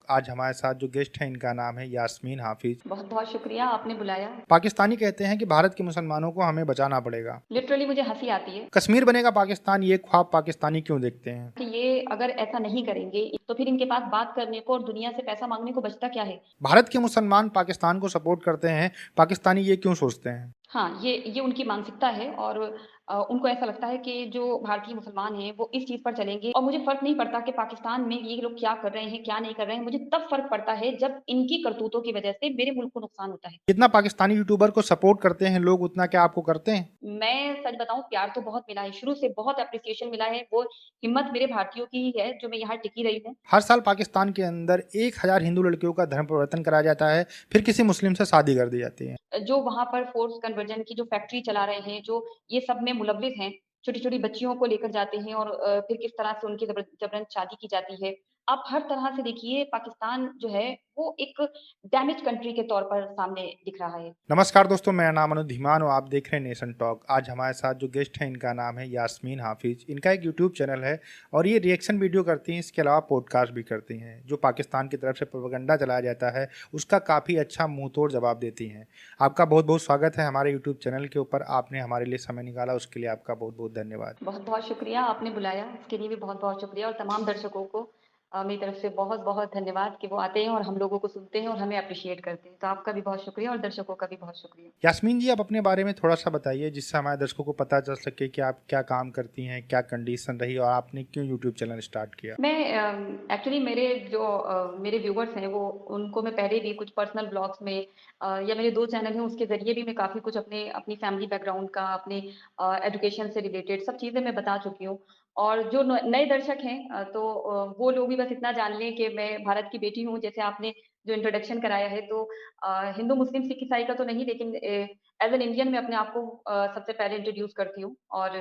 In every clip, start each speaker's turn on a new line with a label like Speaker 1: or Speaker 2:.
Speaker 1: आज हमारे साथ जो गेस्ट हैं इनका नाम है यास्मीन हाफिज।
Speaker 2: बहुत-बहुत शुक्रिया आपने बुलाया।
Speaker 1: पाकिस्तानी कहते हैं कि भारत के मुसलमानों को हमें बचाना पड़ेगा।
Speaker 2: लिटरली मुझे हँसी आती है
Speaker 1: कश्मीर बनेगा पाकिस्तान, ये ख्वाब पाकिस्तानी क्यों देखते हैं?
Speaker 2: कि ये अगर ऐसा नहीं करेंगे, तो फिर इनके पास बात करने को और दुनिया से पैसा माँगने को बचता क्या है?
Speaker 1: भारत के मुसलमान पाकिस्तान को सपोर्ट करते हैं, पाकिस्तानी ये क्यों सोचते हैं?
Speaker 2: हाँ, ये उनकी मानसिकता है और उनको ऐसा लगता है कि जो भारतीय मुसलमान हैं, वो इस चीज़ पर चलेंगे और मुझे फ़र्क नहीं पड़ता कि पाकिस्तान में ये लोग क्या कर रहे हैं, क्या नहीं कर रहे हैं। मुझे तब फ़र्क पड़ता है, जब इनकी करतूतों की वजह से मेरे मुल्क को नुकसान होता है।
Speaker 1: जितना पाकिस्तानी यूट्यूबर को सपोर्ट करते हैं लोग, उतना क्या आपको करते हैं?
Speaker 2: मैं सच बताऊँ प्यार तो बहुत मिला है, शुरू से बहुत एप्रिसिएशन मिला है, वो हिम्मत मेरे भारतीयों की ही है, जो मैं यहाँ टिकी रही हूँ।
Speaker 1: हर साल पाकिस्तान के अंदर 1000 हिंदू लड़कियों का धर्म परिवर्तन कराया जाता है, फिर किसी मुस्लिम से शादी कर दी जाती है।
Speaker 2: जो वहाँ पर फ़ोर्स कन्वर्जन की जो फैक्ट्री चला रहे हैं, जो ये सब में मुलव्विस हैं, छोटी-छोटी बच्चियों को लेकर जाते हैं और फिर किस तरह से उनकी जबरन शादी की जाती है। आप हर तरह से देखिए पाकिस्तान जो है, वो एक डैमेज कंट्री के तौर पर सामने दिख रहा है।
Speaker 1: नमस्कार दोस्तों, मेरा नाम अनुज धीमान और आप देख रहे हैं नेशन टॉक। आज हमारे साथ जो गेस्ट हैं इनका नाम है यास्मीन हाफिज। इनका एक यूट्यूब चैनल है और ये रिएक्शन वीडियो करती हैं, इसके अलावा पॉडकास्ट भी करती हैं। जो पाकिस्तान की तरफ से प्रोपेगेंडा चलाया जाता है उसका काफ़ी अच्छा मुंह तोड़ जवाब देती हैं। आपका बहुत बहुत स्वागत है हमारे यूट्यूब चैनल के ऊपर। आपने हमारे लिए समय निकाला, उसके लिए आपका बहुत बहुत धन्यवाद।
Speaker 2: बहुत-बहुत शुक्रिया आपने बुलाया, इसके लिए भी बहुत-बहुत शुक्रिया और तमाम दर्शकों को मेरी तरफ से बहुत-बहुत धन्यवाद कि वो आते हैं और हम लोगों को सुनते हैं और हमें एप्रिशिएट करते हैं। तो आपका भी बहुत शुक्रिया और दर्शकों का भी बहुत शुक्रिया।
Speaker 1: यास्मीन जी, आप अपने बारे में थोड़ा-सा बताइए जिससे हमारे दर्शकों को पता चल सके कि आप क्या काम करती हैं, क्या कंडीशन रही और आपने क्यों यूट्यूब चैनल स्टार्ट किया?
Speaker 2: मैं एक्चुअली मेरे जो मेरे व्यूअर्स हैं वो उनको मैं पहले भी कुछ पर्सनल ब्लॉग्स में या मेरे 2 चैनल हैं उसके ज़रिए भी मैं काफ़ी कुछ अपनी फैमिली बैकग्राउंड का, अपने एजुकेशन से रिलेटेड सब चीज़ें मैं बता चुकी हूँ। और जो न नए दर्शक हैं तो वो लोग भी बस इतना जान लें कि मैं भारत की बेटी हूँ, जैसे आपने जो इंट्रोडक्शन कराया है तो हिंदू, मुस्लिम, सिख, ईसाई का तो नहीं लेकिन एज़ एन इंडियन मैं अपने आप को सबसे पहले इंट्रोड्यूस करती हूँ और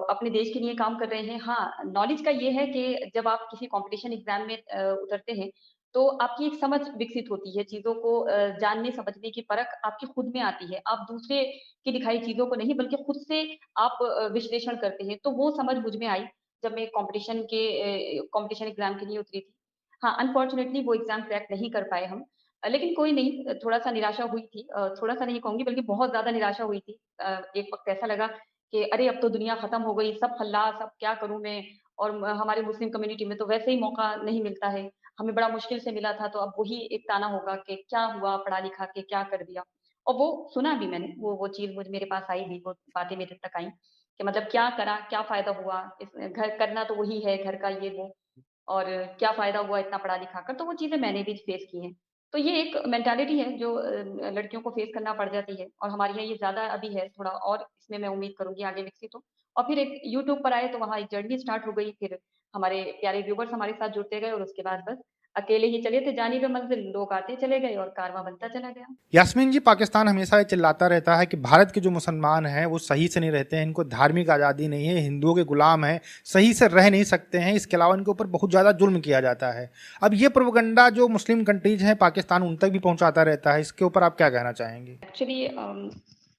Speaker 2: अपने देश के लिए काम कर रहे हैं। हाँ, नॉलेज का ये है कि जब आप किसी कॉम्पिटिशन एग्ज़ाम में उतरते हैं, तो आपकी एक समझ विकसित होती है, चीज़ों को जानने-समझने की परख आपकी खुद में आती है। आप दूसरे की दिखाई चीज़ों को नहीं बल्कि खुद से आप विश्लेषण करते हैं, तो वो समझ मुझ में आई जब मैं कॉम्पिटिशन एग्ज़ाम के लिए उतरी थी। हाँ, अनफॉर्च्यूनेटली वो एग्ज़ाम क्रैक नहीं कर पाए हम। लेकिन कोई नहीं थोड़ा-सा निराशा हुई थी थोड़ा-सा नहीं कहूँगी बल्कि बहुत ज़्यादा निराशा हुई थी। एक वक़्त ऐसा लगा कि अरे! अब तो दुनिया खत्म हो गई, सब खल्लास, अब क्या करूँ मैं? और हमारे मुस्लिम कम्युनिटी में तो वैसे ही मौका नहीं मिलता है। हमें बड़ा मुश्किल से मिला था, तो अब वही एक ताना होगा कि क्या हुआ पढ़ा-लिखा के क्या कर दिया? और वो सुना भी मैंने, वो चीज़ मुझ मेरे पास आई भी, वो बातें मेरे तक आईं कि मतलब क्या करा, क्या फ़ायदा हुआ? इस घर करना तो वही है, घर का ये वो और क्या फ़ायदा हुआ इतना पढ़ा-लिखा कर? तो वो चीज़ें मैंने भी फेस की हैं। तो ये एक मेंटालिटी है जो लड़कियों को फेस करना पड़ जाती है और हमारे यहाँ ये ज़्यादा अभी है थोड़ा और इसमें मैं उम्मीद करूँगी आगे विकसित हो। और फिर एक यूट्यूब पर आए तो वहाँ एक जर्नी स्टार्ट हो गई, फिर हमारे प्यारे व्यूअर्स हमारे साथ जुड़ते गए और उसके बाद बस अकेले ही चले थे जानी पे मंज़िल, लोग आते चले गए और कारवां बनता चला गया।
Speaker 1: यास्मीन जी, पाकिस्तान हमेशा ये चिल्लाता रहता है कि भारत के जो मुसलमान हैं वो सही से नहीं रहते हैं, इनको धार्मिक आज़ादी नहीं है, हिंदुओं के गुलाम हैं, सही से रह नहीं सकते हैं, इसके अलावा इनके ऊपर बहुत ज़्यादा जुल्म किया जाता है। अब ये प्रोपेगेंडा जो मुस्लिम कंट्रीज़ हैं पाकिस्तान उन तक भी पहुँचाता रहता है, इसके ऊपर आप क्या कहना चाहेंगी?
Speaker 2: एक्चुअली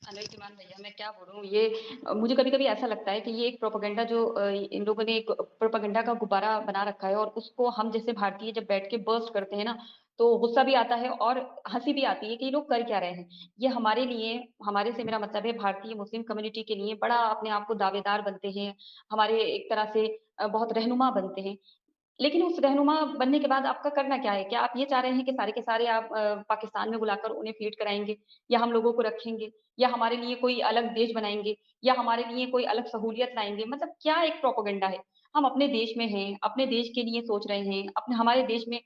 Speaker 2: अनिल ईमान भैया मैं क्या बोलूँ ये मुझे कभी-कभी ऐसा लगता है कि ये एक प्रोपेगेंडा जो इन लोगों ने एक प्रोपेगेंडा का गुब्बारा बना रखा है और उसको हम जैसे भारतीय जब बैठ के बर्स्ट करते हैं ना, तो गुस्सा भी आता है और हँसी भी आती है कि ये लोग कर क्या रहे हैं। ये हमारे लिए हमारे से मेरा मतलब है भारतीय मुस्लिम कम्युनिटी के लिए बड़ा अपने आप को दावेदार बनते हैं, हमारे एक तरह से बहुत रहनुमा बनते हैं। लेकिन उस रहनुमा बनने के बाद आपका करना क्या है? क्या आप ये चाह रहे हैं कि सारे के सारे आप पाकिस्तान में बुलाकर उन्हें फीड कराएँगे या हम लोगों को रखेंगे या हमारे लिए कोई अलग देश बनाएँगे या हमारे लिए कोई अलग सहूलियत लाएँगे? मतलब क्या एक प्रोपेगेंडा है? हम अपने देश में हैं, अपने देश के लिए सोच रहे हैं, अपने हमारे देश में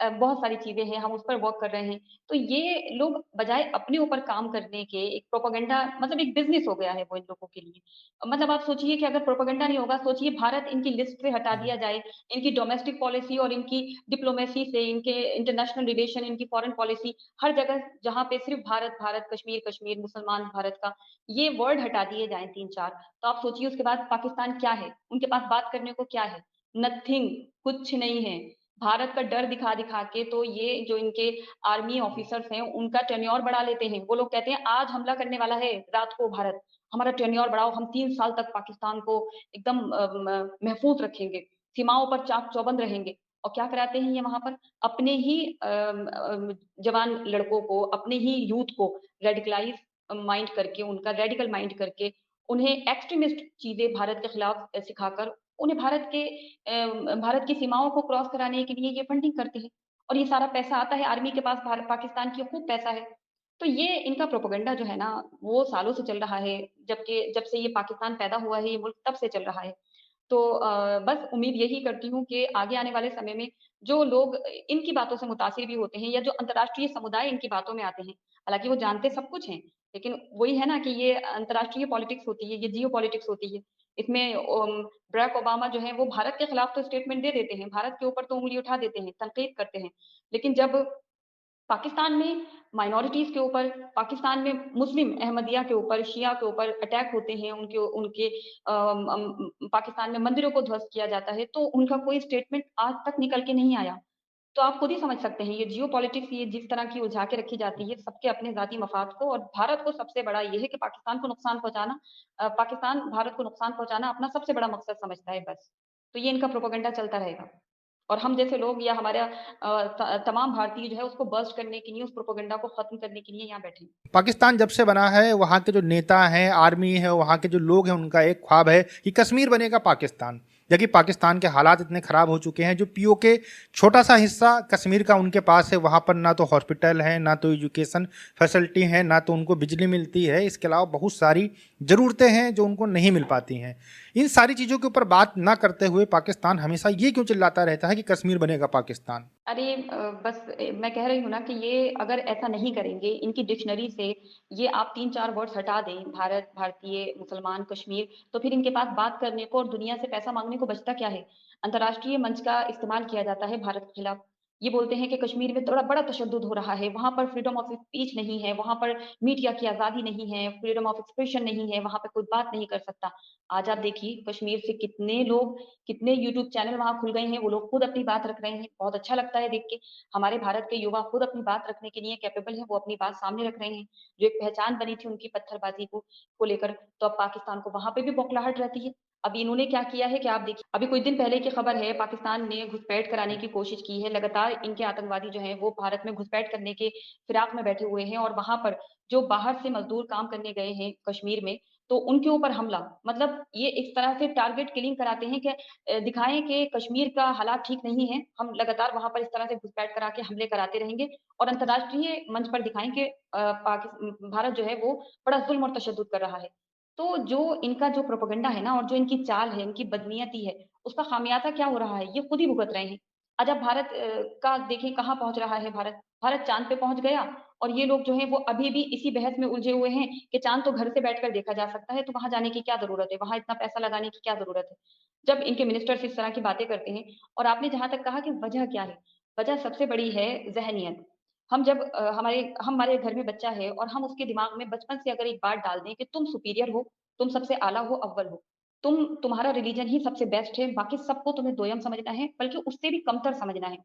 Speaker 2: बहुत सारी चीज़ें हैं, हम उस पर वर्क कर रहे हैं। तो ये लोग बजाय अपने ऊपर काम करने के एक प्रोपेगेंडा मतलब एक बिज़नेस हो गया है वो इन लोगों के लिए। मतलब आप सोचिए कि अगर प्रोपेगेंडा नहीं होगा, सोचिए भारत इनकी लिस्ट से हटा दिया जाए इनकी डोमेस्टिक पॉलिसी और इनकी डिप्लोमेसी से, इनके इंटरनेशनल रिलेशन, इनकी फॉरेन पॉलिसी, हर जगह जहाँ पे सिर्फ़ भारत, भारत, कश्मीर, कश्मीर, मुसलमान भारत का, ये वर्ड हटा दिए जाएँ 3-4 तो आप सोचिए उसके बाद पाकिस्तान क्या है? उनके पास बात करने को क्या है? नथिंग कुछ नहीं है। भारत का डर दिखा-दिखा के तो ये जो इनके आर्मी ऑफिसर्स हैं, उनका टेन्योर बढ़ा लेते हैं। वो लोग कहते हैं, "आज हमला करने वाला है रात को भारत, हमारा टेन्योर बढ़ाओ, हम 3 साल तक पाकिस्तान को एकदम महफूज़ रखेंगे।" सीमाओं पर चाक-चौबंद रहेंगे। और क्या कराते हैं ये वहाँ पर? अपने ही जवान लड़कों को, अपने ही यूथ को रेडिकलाइज़ माइंड करके, उनका रेडिकल माइंड करके, उन्हें एक्सट्रीमिस्ट चीज़ें भारत के खिलाफ सिखाकर, उन्हें भारत की सीमाओं को क्रॉस कराने के लिए ये फंडिंग करते हैं। और ये सारा पैसा आता है आर्मी के पास, पाकिस्तान की खूब पैसा है। तो ये इनका प्रोपेगेंडा जो है ना, वो सालों से चल रहा है, जब से ये पाकिस्तान पैदा हुआ है, ये मुल्क तब से चल रहा है। तो बस उम्मीद यही करती हूँ कि आगे आने वाले समय में जो लोग इनकी बातों से मुतासिर भी होते हैं या जो अंतर्राष्ट्रीय समुदाय इनकी बातों में आते हैं, हालाँकि वो जानते सब कुछ हैं, लेकिन वही है ना कि ये अंतर्राष्ट्रीय पॉलिटिक्स होती है, ये जियोपॉलिटिक्स होती है। इसमें बराक ओबामा जो हैं वो भारत के खिलाफ तो स्टेटमेंट दे देते हैं, भारत के ऊपर तो उँगली उठा देते हैं, तनकीद करते हैं। लेकिन जब पाकिस्तान में माइनॉरिटीज़ के ऊपर, पाकिस्तान में मुस्लिम अहमदिया के ऊपर, शिया के ऊपर अटैक होते हैं, उनके उनके पाकिस्तान में मंदिरों को ध्वस्त किया जाता है, तो उनका कोई स्टेटमेंट आज तक निकल के नहीं आया। तो आप खुद ही समझ सकते हैं, ये जियोपॉलिटिक्स ये जिस तरह की उलझा के रखी जाती है, सबके अपने ज़ाती मफ़ाद को, और भारत को सबसे बड़ा ये है कि पाकिस्तान को नुकसान पहुँचाना, पाकिस्तान भारत को नुकसान पहुँचाना अपना सबसे बड़ा मकसद समझता है बस। तो ये इनका प्रोपेगेंडा चलता रहेगा। और हम जैसे लोग या हमारा तमाम भारतीय जो है उसको बर्स्ट करने के लिए, उस प्रोपेगेंडा को खत्म करने के लिए यहाँ बैठे हैं।
Speaker 1: पाकिस्तान जब से बना है, वहाँ के जो नेता हैं, आर्मी है, वहाँ के जो लोग हैं, उनका एक ख्वाब है कि कश्मीर बनेगा पाकिस्तान। जबकि पाकिस्तान के हालात इतने ख़राब हो चुके हैं, जो पीओके छोटा सा हिस्सा कश्मीर का उनके पास है, वहाँ पर ना तो हॉस्पिटल है, ना तो एजुकेशन फैसिलिटी है, ना तो उनको बिजली मिलती है। इसके अलावा बहुत सारी ज़रूरतें हैं जो उनको नहीं मिल पाती हैं। इन सारी चीज़ों के ऊपर बात ना करते हुए पाकिस्तान हमेशा ये क्यों चिल्लाता रहता है कि कश्मीर बनेगा पाकिस्तान?
Speaker 2: अरे बस मैं कह रही हूँ ना कि ये अगर ऐसा नहीं करेंगे, इनकी डिक्शनरी से ये आप 3-4 वर्ड्स हटा दें, भारत, भारतीय, मुसलमान, कश्मीर, तो फिर इनके पास बात करने को और दुनिया से पैसा माँगने को बचता क्या है? अंतर्राष्ट्रीय मंच का इस्तेमाल किया जाता है भारत के खिलाफ। ये बोलते हैं कि कश्मीर में बड़ा बड़ा तशद्दुद हो रहा है, वहाँ पर फ्रीडम ऑफ स्पीच नहीं है, वहाँ पर मीडिया की आज़ादी नहीं है, फ्रीडम ऑफ एक्सप्रेशन नहीं है, वहाँ पे कोई बात नहीं कर सकता। आज आप देखिए कश्मीर से कितने लोग, कितने यूट्यूब चैनल वहाँ खुल गए हैं, वो लोग खुद अपनी बात रख रहे हैं, बहुत अच्छा लगता है देख के। हमारे भारत के युवा खुद अपनी बात रखने के लिए कैपेबल हैं, वो अपनी बात सामने रख रहे हैं। जो एक पहचान बनी थी उनकी पत्थरबाज़ी को लेकर, तो अब पाकिस्तान को वहाँ पे भी बौखलाहट रहती है। अभी इन्होंने क्या किया है कि आप देखिए, अभी कुछ दिन पहले की खबर है, पाकिस्तान ने घुसपैठ कराने की कोशिश की है। लगातार इनके आतंकवादी जो हैं, वो भारत में घुसपैठ करने के फिराक में बैठे हुए हैं, और वहाँ पर जो बाहर से मज़दूर काम करने गए हैं कश्मीर में, तो उनके ऊपर हमला। मतलब ये इस तरह से टारगेट किलिंग कराते हैं कि दिखाएँ कि कश्मीर का हालात ठीक नहीं है, हम लगातार वहाँ पर इस तरह से घुसपैठ करा के हमले कराते रहेंगे, और अंतर्राष्ट्रीय मंच पर दिखाएँ कि भारत जो है वो बड़ा ज़ुल्म और तशद्दुद कर रहा है। तो जो इनका जो प्रोपेगेंडा है ना, और जो इनकी चाल है, इनकी बदनीयती है, उसका खामियाज़ा क्या हो रहा है, ये खुद ही भुगत रहे हैं। आज आप भारत का देखिए कहाँ पहुँच रहा है भारत। भारत चाँद पे पहुँच गया, और ये लोग जो हैं वो अभी भी इसी बहस में उलझे हुए हैं कि चाँद तो घर से बैठकर देखा जा सकता है, तो वहाँ जाने की क्या ज़रूरत है? वहाँ इतना पैसा लगाने की क्या ज़रूरत है? जब इनके मिनिस्टर्स इस तरह की बातें करते हैं, और आपने जहाँ तक कहा कि वजह क्या है? वजह सबसे बड़ी है ज़हनियत। हम जब हमारे घर में बच्चा है और हम उसके दिमाग में बचपन से अगर एक बात डाल दें कि तुम सुपीरियर हो, तुम सबसे आला हो, अव्वल हो, तुम्हारा रिलीजन ही सबसे बेस्ट है, बाकी सबको तुम्हें दोयम समझना है, बल्कि उससे भी कमतर समझना है।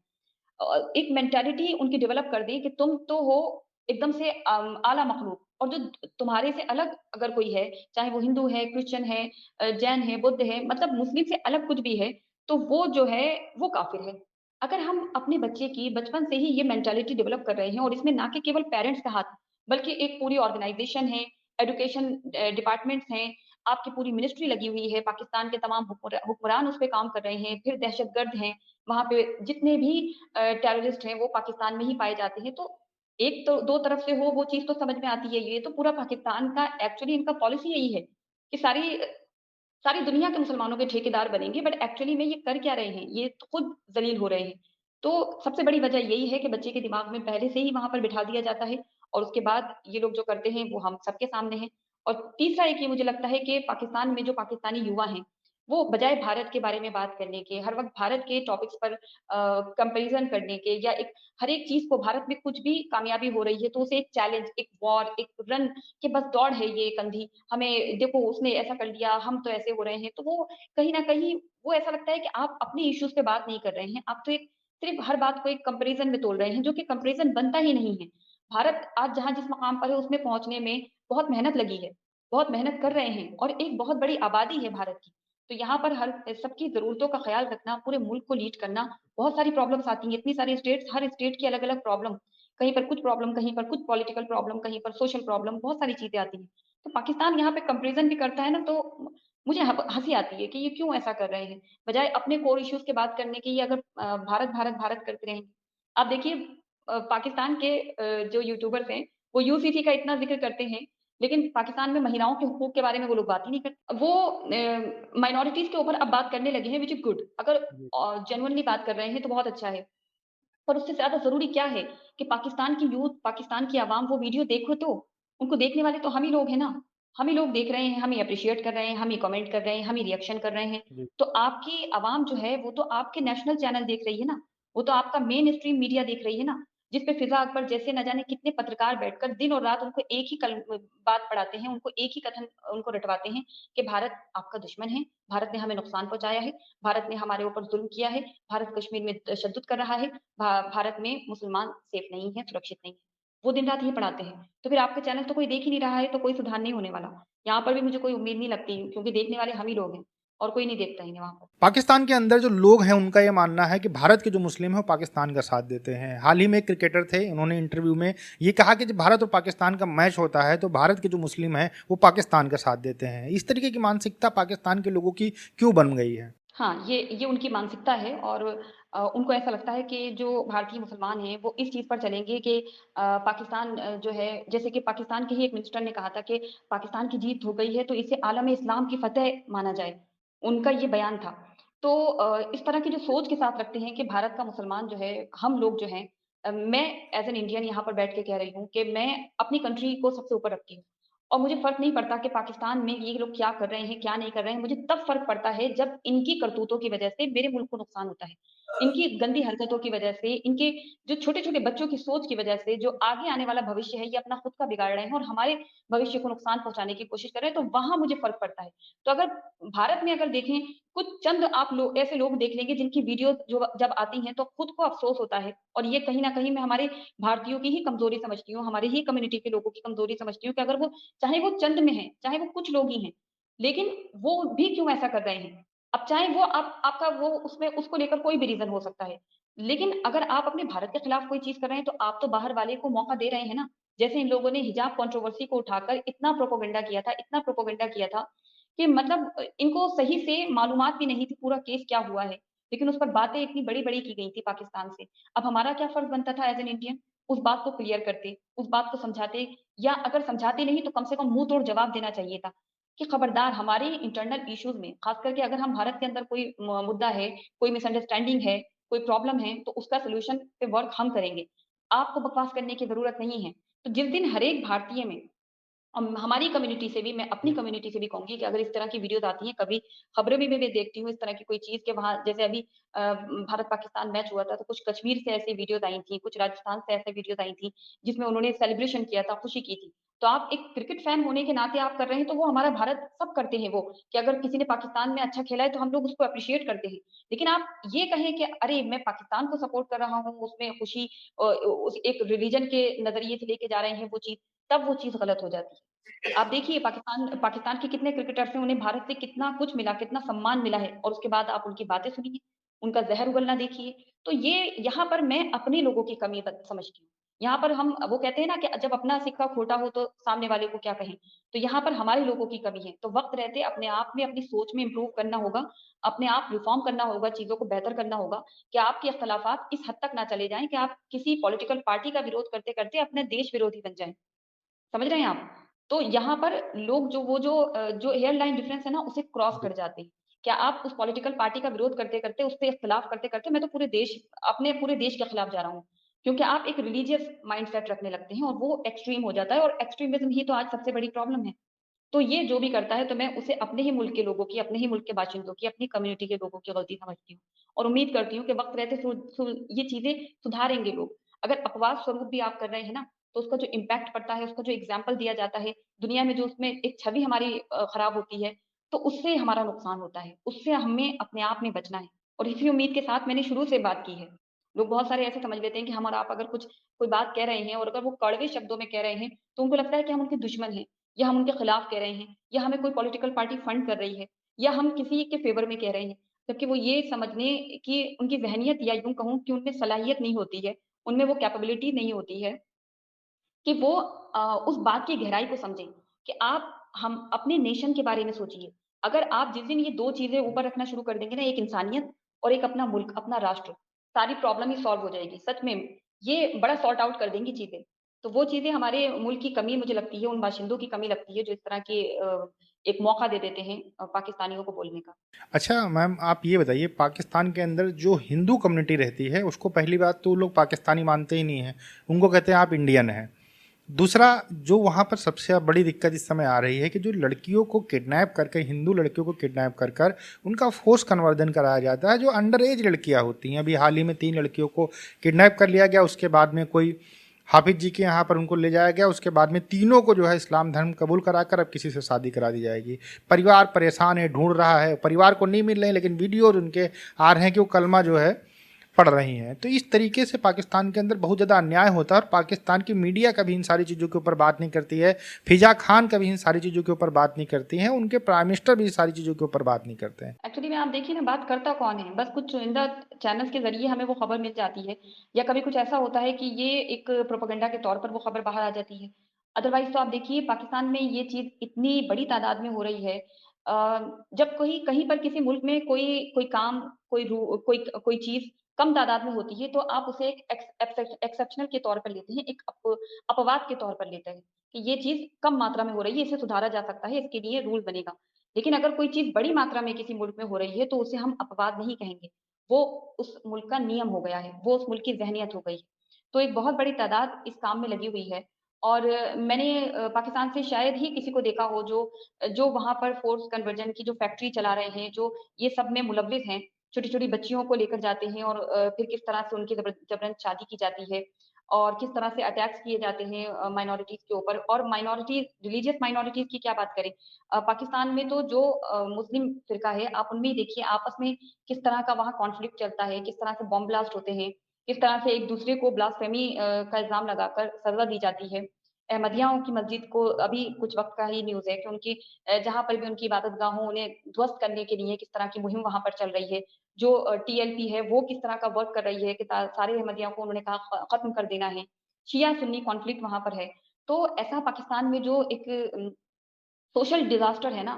Speaker 2: एक मेंटालिटी उनकी डेवलप कर दें कि तुम तो हो एकदम से आला मखलूक, और जो तुम्हारे से अलग अगर कोई है, चाहे वो हिंदू है, क्रिश्चियन है, जैन है, बुद्ध है, मतलब मुस्लिम से अलग कुछ भी है, तो वो जो है वो काफ़िर है। अगर हम अपने बच्चे की बचपन से ही ये मेंटालिटी डेवलप कर रहे हैं, और इसमें ना कि केवल पेरेंट्स का हाथ, बल्कि एक पूरी ऑर्गेनाइज़ेशन है, एजुकेशन डिपार्टमेंट्स हैं, आपकी पूरी मिनिस्ट्री लगी हुई है, पाकिस्तान के तमाम हुक्मरान उस पे काम कर रहे हैं, फिर दहशतगर्द हैं, वहाँ पे जितने भी टेररिस्ट हैं वो पाकिस्तान में ही पाए जाते हैं। तो एक तो 2 तरफ से हो वो चीज़ तो समझ में आती है। ये तो पूरा पाकिस्तान का एक्चुअली इनका पॉलिसी यही है कि सारी दुनिया के मुसलमानों के ठेकेदार बनेंगे, बट एक्चुअली में ये कर क्या रहे हैं? ये तो खुद ज़लील हो रहे हैं। तो सबसे बड़ी वजह यही है कि बच्चे के दिमाग में पहले से ही वहाँ पर बिठा दिया जाता है, और उसके बाद ये लोग जो करते हैं वो हम सबके सामने है। और तीसरा एक ये मुझे लगता है कि पाकिस्तान में जो पाकिस्तानी युवा हैं, वो बजाय भारत के बारे में बात करने के, हर वक़्त भारत के टॉपिक्स पर कंपैरिज़न करने के, या एक हर एक चीज़ को भारत में कुछ भी कामयाबी हो रही है तो उसे एक चैलेंज, एक वॉर, एक रन कि बस दौड़ है ये एक अंधी, हमें देखो उसने ऐसा कर लिया, हम तो ऐसे हो रहे हैं। तो वो कहीं न कहीं वो ऐसा लगता है कि आप अपने इश्यूज़ पे बात नहीं कर रहे हैं, आप तो एक सिर्फ़ हर बात को एक कंपैरिज़न में तोल रहे हैं, जो कि कंपैरिज़न बनता ही नहीं है। भारत आज जहाँ जिस मकाम पर है उसमें पहुँचने में बहुत मेहनत लगी है, बहुत मेहनत कर रहे हैं, और एक बहुत बड़ी आबादी है भारत की। तो यहाँ पर हर सबकी ज़रूरतों का ख़्याल रखना, पूरे मुल्क को लीड करना, बहुत सारी प्रॉब्लम्स आती हैं, इतनी सारी स्टेट्स, हर स्टेट की अलग-अलग प्रॉब्लम, कहीं पर कुछ प्रॉब्लम, कहीं पर कुछ पॉलिटिकल प्रॉब्लम, कहीं पर सोशल प्रॉब्लम, बहुत सारी चीज़ें आती हैं। तो पाकिस्तान यहाँ पे कंपैरिज़न भी करता है ना, तो मुझे हँसी आती है कि ये क्यों ऐसा कर रहे हैं? बजाय अपने कोर इश्यूज़ की बात करने के, ये अगर भारत, भारत, भारत करते रहेंगे। आप देखिए पाकिस्तान के जो यूट्यूबर्स हैं, वो यूसीसी का इतना ज़िक्र करते हैं, लेकिन पाकिस्तान में महिलाओं के हुकूक के बारे में वो लोग बात ही नहीं करते। वो माइनॉरिटीज़ के ऊपर अब बात करने लगे हैं, व्हिच इज़ गुड। अगर
Speaker 1: जी,
Speaker 2: जेन्युइनली बात कर रहे हैं तो बहुत अच्छा है। पर उससे ज़्यादा ज़रूरी क्या है कि पाकिस्तान की यूथ, पाकिस्तान की आवाम वो वीडियो देखो तो। उनको देखने वाले तो हम ही लोग हैं ना। हम ही लोग देख रहे हैं, हम ही एप्रिशिएट कर रहे हैं, हम ही कमेंट कर रहे हैं, हम ही रिएक्शन कर रहे हैं।
Speaker 1: जी,
Speaker 2: तो आपकी आवाम जो है वो तो आपके नेशनल चैनल देख रही है ना। वो तो आपका मेन स्ट्रीम मीडिया देख रही है ना। जिस पे फ़िज़ा अकबर जैसे न जाने कितने पत्रकार बैठकर दिन और रात उनको एक ही बात पढ़ाते हैं, उनको एक ही कथन उनको रटवाते हैं कि भारत आपका दुश्मन है, भारत ने हमें नुकसान पहुँचाया है, भारत ने हमारे ऊपर ज़ुल्म किया है, भारत कश्मीर में तशद्दुद कर रहा है, भारत में मुसलमान सेफ नहीं है, सुरक्षित नहीं है। वो दिन-रात यही पढ़ाते हैं। तो फिर आपका चैनल तो कोई देख ही नहीं रहा है, तो कोई सुधार नहीं होने वाला। यहाँ पर भी मुझे कोई उम्मीद नहीं लगती क्योंकि देखने वाले हम ही लोग हैं और कोई नहीं देखता ही है वहाँ पर।
Speaker 1: पाकिस्तान के अंदर जो लोग हैं उनका ये मानना है कि भारत के जो मुस्लिम हैं वो पाकिस्तान का साथ देते हैं। हाल ही में एक क्रिकेटर थे, उन्होंने इंटरव्यू में ये कहा कि जब भारत और पाकिस्तान का मैच होता है तो भारत के जो मुस्लिम हैं वो पाकिस्तान का साथ देते हैं। इस तरीके की मानसिकता पाकिस्तान के लोगों की क्यों बन गई है?
Speaker 2: हाँ, ये उनकी मानसिकता है और उनको ऐसा लगता है कि जो भारतीय मुसलमान हैं, वो इस चीज़ पर चलेंगे कि पाकिस्तान जो है जैसे कि पाकिस्तान के ही एक मिनिस्टर ने कहा था कि पाकिस्तान की जीत हो गई है, तो इसे आलम इस्लाम की फ़तह माना जाए। उनका ये बयान था। तो इस तरह की जो सोच के साथ रखते हैं कि भारत का मुसलमान जो है, हम लोग जो हैं मैं एज़ एन इंडियन यहाँ पर बैठ के कह रही हूँ कि मैं अपनी कंट्री को सबसे ऊपर रखती हूँ। और मुझे फ़र्क नहीं पड़ता कि पाकिस्तान में ये लोग क्या कर रहे हैं, क्या नहीं कर रहे हैं, मुझे तब फ़र्क पड़ता है जब इनकी करतूतों की वज़ह से मेरे मुल्क को नुकसान होता है। इनकी गंदी हरकतों की वज़ह से, इनके जो छोटे-छोटे बच्चों की सोच की वज़ह से, जो आगे आने वाला भविष्य है, ये अपना खुद का बिगाड़ रहे हैं और हमारे भविष्य को नुकसान पहुँचाने की कोशिश कर रहे हैं, तो वहाँ मुझे फ़र्क पड़ता है। तो अगर भारत में अगर देखें, कुछ चंद आप ऐसे लोग देख लेंगे जिनकी वीडियो जो जब आती हैं, तो खुद को अफ़सोस होता है और ये कहीं न कहीं मैं हमारे भारतीयों की ही कमज़ोरी समझती हूँ, हमारी ही कम्युनिटी के लोगों की कमज़ोरी समझती हूँ कि अगर वो चाहे वो चंद में हैं, चाहे वो कुछ लोग ही हैं, लेकिन वो भी क्यों ऐसा कर रहे हैं? अब चाहे वो आप आपका वो उसमें उसको लेकर कोई भी रीज़न हो सकता है। लेकिन अगर आप अपने भारत के खिलाफ कोई चीज़ कर रहे हैं, तो आप तो बाहर वाले को मौका दे रहे हैं ना। जैसे इन लोगों ने हिजाब कंट्रोवर्सी को उठाकर इतना प्रोपेगेंडा किया था कि मतलब इनको सही से मालूमात भी नहीं थी पूरा केस क्या हुआ है। लेकिन उस पर बातें इतनी बड़ी-बड़ी की गई थी पाकिस्तान से। अब हमारा क्या फ़र्ज़ बनता था एज़ एन इंडियन? उस बात को क्लियर करते, उस बात को समझाते या अगर समझाते नहीं तो कम से कम मुँह तोड़ जवाब देना चाहिए था, कि खबरदार हमारे इंटरनल इश्यूज़ में ख़ास करके अगर हम भारत के अंदर कोई मुद्दा है, कोई मिसअंडरस्टैंडिंग है, कोई प्रॉब्लम है, तो उसका सॉल्यूशन पे वर्क हम करेंगे। आपको बकवास करने की ज़रूरत नहीं है। तो जिस दिन हर एक भारतीय में हमारी कम्युनिटी से भी मैं अपनी
Speaker 1: जी,
Speaker 2: कम्युनिटी से भी कहूँगी कि अगर इस तरह की वीडियोज़ आती हैं, कभी खबरें भी मैं देखती हूँ इस तरह की कोई चीज़ के वहाँ जैसे अभी भारत-पाकिस्तान मैच हुआ था, तो कुछ कश्मीर से ऐसी वीडियोज़ आई थी, कुछ राजस्थान से ऐसे वीडियोज़ आई थी, जिसमें उन्होंने सेलिब्रेशन किया था, खुशी की थी। तो आप एक क्रिकेट फैन होने के नाते आप कर रहे हैं, तो वो हमारा भारत सब करते हैं वो, कि अगर किसी ने पाकिस्तान में अच्छा खेला है, तो हम लोग उसको एप्रिशिएट करते हैं। लेकिन आप ये कहें कि अरे! मैं पाकिस्तान को सपोर्ट कर रहा हूँ, उसमें खुशी उस एक रिलिजन के नज़रिए से लेके जा रहे हैं वो चीज़, तब वो चीज़ गलत हो जाती है। आप देखिए पाकिस्तान पाकिस्तान के कितने क्रिकेटर्स हैं, उन्हें भारत से कितना कुछ मिला, कितना सम्मान मिला है और उसके बाद आप उनकी बातें सुनिए, उनका ज़हर उगलना देखिए। तो ये यहाँ पर मैं अपने लोगों की कमी समझती हूँ। यहाँ पर हम वो कहते हैं ना कि जब अपना सिक्का खोटा हो तो सामने वाले को क्या कहें। तो यहाँ पर हमारे लोगों की कमी है। तो वक़्त रहते अपने आप में अपनी सोच में इम्प्रूव करना होगा, अपने आप रिफ़ॉर्म करना होगा, चीज़ों को बेहतर करना होगा कि आपके इख्तिलाफ़ात इस हद तक ना चले जाएँ कि आप किसी पॉलिटिकल पार्टी का विरोध करते-करते अपने देश विरोधी बन जाएँ। समझ रहे हैं आप? तो यहाँ पर लोग जो हेयर लाइन डिफरेंस है ना, उसे क्रॉस
Speaker 1: जी।
Speaker 2: कर जाते हैं। क्या आप उस पॉलिटिकल पार्टी का विरोध करते-करते, उससे इख्तिलाफ करते-करते मैं तो अपने पूरे देश के खिलाफ जा रहा हूँ। क्योंकि आप एक रिलीजियस माइंडसेट रखने लगते हैं और वो एक्सट्रीम हो जाता है और एक्सट्रीमिज़्म ही तो आज सबसे बड़ी प्रॉब्लम है। तो ये जो भी करता है तो मैं उसे अपने ही मुल्क के लोगों की, अपने ही मुल्क के बाशिंदों की, अपनी कम्युनिटी के लोगों की गलती समझती हूँ। और उम्मीद करती हूँ कि वक़्त रहते ये चीज़ें सुधारेंगे लोग। अगर अपवाद स्वरूप भी आप कर रहे हैं ना, तो उसका जो इम्पैक्ट पड़ता है, उसका जो एग्ज़ाम्पल दिया जाता है, दुनिया में जो उसमें एक छवि हमारी खराब होती है, तो उससे हमारा नुकसान होता है। उससे हमें अपने आप में बचना है। और इसी उम्मीद के साथ मैंने शुरू से बात की है। लोग बहुत सारे ऐसे समझ लेते हैं कि हम और आप अगर कोई बात कह रहे हैं और अगर वो कड़वे शब्दों में कह रहे हैं, तो उनको लगता है कि हम उनके दुश्मन हैं। या हम उनके खिलाफ कह रहे हैं या हमें कोई पॉलिटिकल पार्टी फंड कर रही है। या हम किसी के फ़ेवर में कह रहे हैं। जबकि वो ये समझने की उनकी ज़हनियत या यूँ कहूँ कि उनमें सलाहियत नहीं होती है, उनमें वो कैपेबिलिटी नहीं होती है कि वो उस बात की गहराई को समझें कि आप हम अपने नेशन के बारे में सोचिए। अगर आप जिस दिन ये 2 चीज़ें ऊपर रखना शुरू कर देंगे ना, एक इंसानियत और एक अपना मुल्क, अपना राष्ट्र, सारी प्रॉब्लम ही सॉल्व हो जाएगी। सच में, ये बड़ा सॉर्ट आउट कर देंगी चीज़ें। तो वो चीज़ें हमारे मुल्क की कमी मुझे लगती है, उन बाशिंदों की कमी लगती है जो इस तरह के एक मौका दे देते हैं पाकिस्तानियों को बोलने का।
Speaker 1: अच्छा मैम, आप ये बताइए, पाकिस्तान के अंदर जो हिंदू कम्युनिटी रहती है उसको पहली बात तो लोग पाकिस्तानी मानते ही नहीं हैं, उनको कहते हैं आप इंडियन हैं। दूसरा, जो वहाँ पर सबसे बड़ी दिक्कत इस समय आ रही है कि जो लड़कियों को किडनैप करके, हिंदू लड़कियों को किडनैप कर कर उनका फोर्स कन्वर्जन कराया जाता है, जो अंडर एज लड़कियाँ होती हैं। अभी हाल ही में 3 लड़कियों को किडनैप कर लिया गया, उसके बाद में कोई हाफिज जी के यहाँ पर उनको ले जाया गया, उसके बाद में तीनों को जो है इस्लाम धर्म कबूल कराकर अब किसी से शादी करा दी जाएगी। परिवार परेशान है, ढूंढ रहा है, परिवार को नहीं मिल रहे हैं, लेकिन वीडियो उनके आ रहे हैं कि वो कलमा जो है पढ़ रही हैं। तो इस तरीके से पाकिस्तान के अंदर बहुत ज़्यादा अन्याय होता है और पाकिस्तान की मीडिया कभी इन सारी चीज़ों के ऊपर बात नहीं करती है। फिजा खान कभी इन सारी चीज़ों के ऊपर बात नहीं करती हैं, उनके प्राइम मिनिस्टर भी इस सारी चीज़ों के ऊपर बात नहीं करते हैं।
Speaker 2: एक्चुअली में आप देखिए ना, बात करता कौन है? बस कुछ चुनिंदा चैनल्स के ज़रिए हमें वो खबर मिल जाती है या कभी कुछ ऐसा होता है कि ये एक प्रोपेगेंडा के तौर पर वो खबर बाहर आ जाती है। अदरवाइज़ तो आप देखिए पाकिस्तान में ये चीज़ इतनी बड़ी तादाद में हो रही है। जब कोई कहीं पर किसी मुल्क में कोई कोई काम, कोई कोई चीज़ कम तादाद में होती है, तो आप उसे एक एक्सेप्शनल के तौर पर लेते हैं, एक अपवाद के तौर पर लेते हैं कि ये चीज़ कम मात्रा में हो रही है, इसे सुधारा जा सकता है, इसके लिए रूल बनेगा। लेकिन अगर कोई चीज़ बड़ी मात्रा में किसी मुल्क में हो रही है, तो उसे हम अपवाद नहीं कहेंगे। वो उस मुल्क का नियम हो गया है, वो उस मुल्क की ज़हनियत हो गई है। तो एक बहुत बड़ी तादाद इस काम में लगी हुई है और मैंने पाकिस्तान से शायद ही किसी को देखा हो जो जो वहाँ पर फ़ोर्स कन्वर्जन की जो फैक्ट्री चला रहे हैं, जो ये सब में मुलव्विस हैं, छोटी-छोटी बच्चियों को लेकर जाते हैं और फिर किस तरह से उनकी जबरन शादी की जाती है और किस तरह से अटैक्स किए जाते हैं माइनॉरिटीज़ के ऊपर और माइनॉरिटीज़, रिलीजियस माइनॉरिटीज़ की क्या बात करें। पाकिस्तान में तो जो मुस्लिम फ़िरका है, आप उनमें ही देखिए आपस में किस तरह का वहाँ कॉन्फ्लिक्ट चलता है, किस तरह से बॉम्ब ब्लास्ट होते हैं, किस तरह से एक-दूसरे को ब्लास्फेमी का इल्ज़ाम लगाकर सज़ा दी जाती है। अहमदियाओं की मस्जिद को अभी कुछ वक़्त का ही न्यूज़ है कि उनकी जहाँ पर भी उनकी इबादतगाह हो, उन्हें ध्वस्त करने के लिए किस तरह की मुहिम वहाँ पर चल रही है। जो टीएलपी है, वो किस तरह का वर्क कर रही है कि ता सारे अहमदियों को उन्होंने कहा ख़त्म कर देना है। शिया-सुन्नी कॉन्फ्लिक्ट वहाँ पर है। तो ऐसा पाकिस्तान में जो एक सोशल डिज़ास्टर है ना,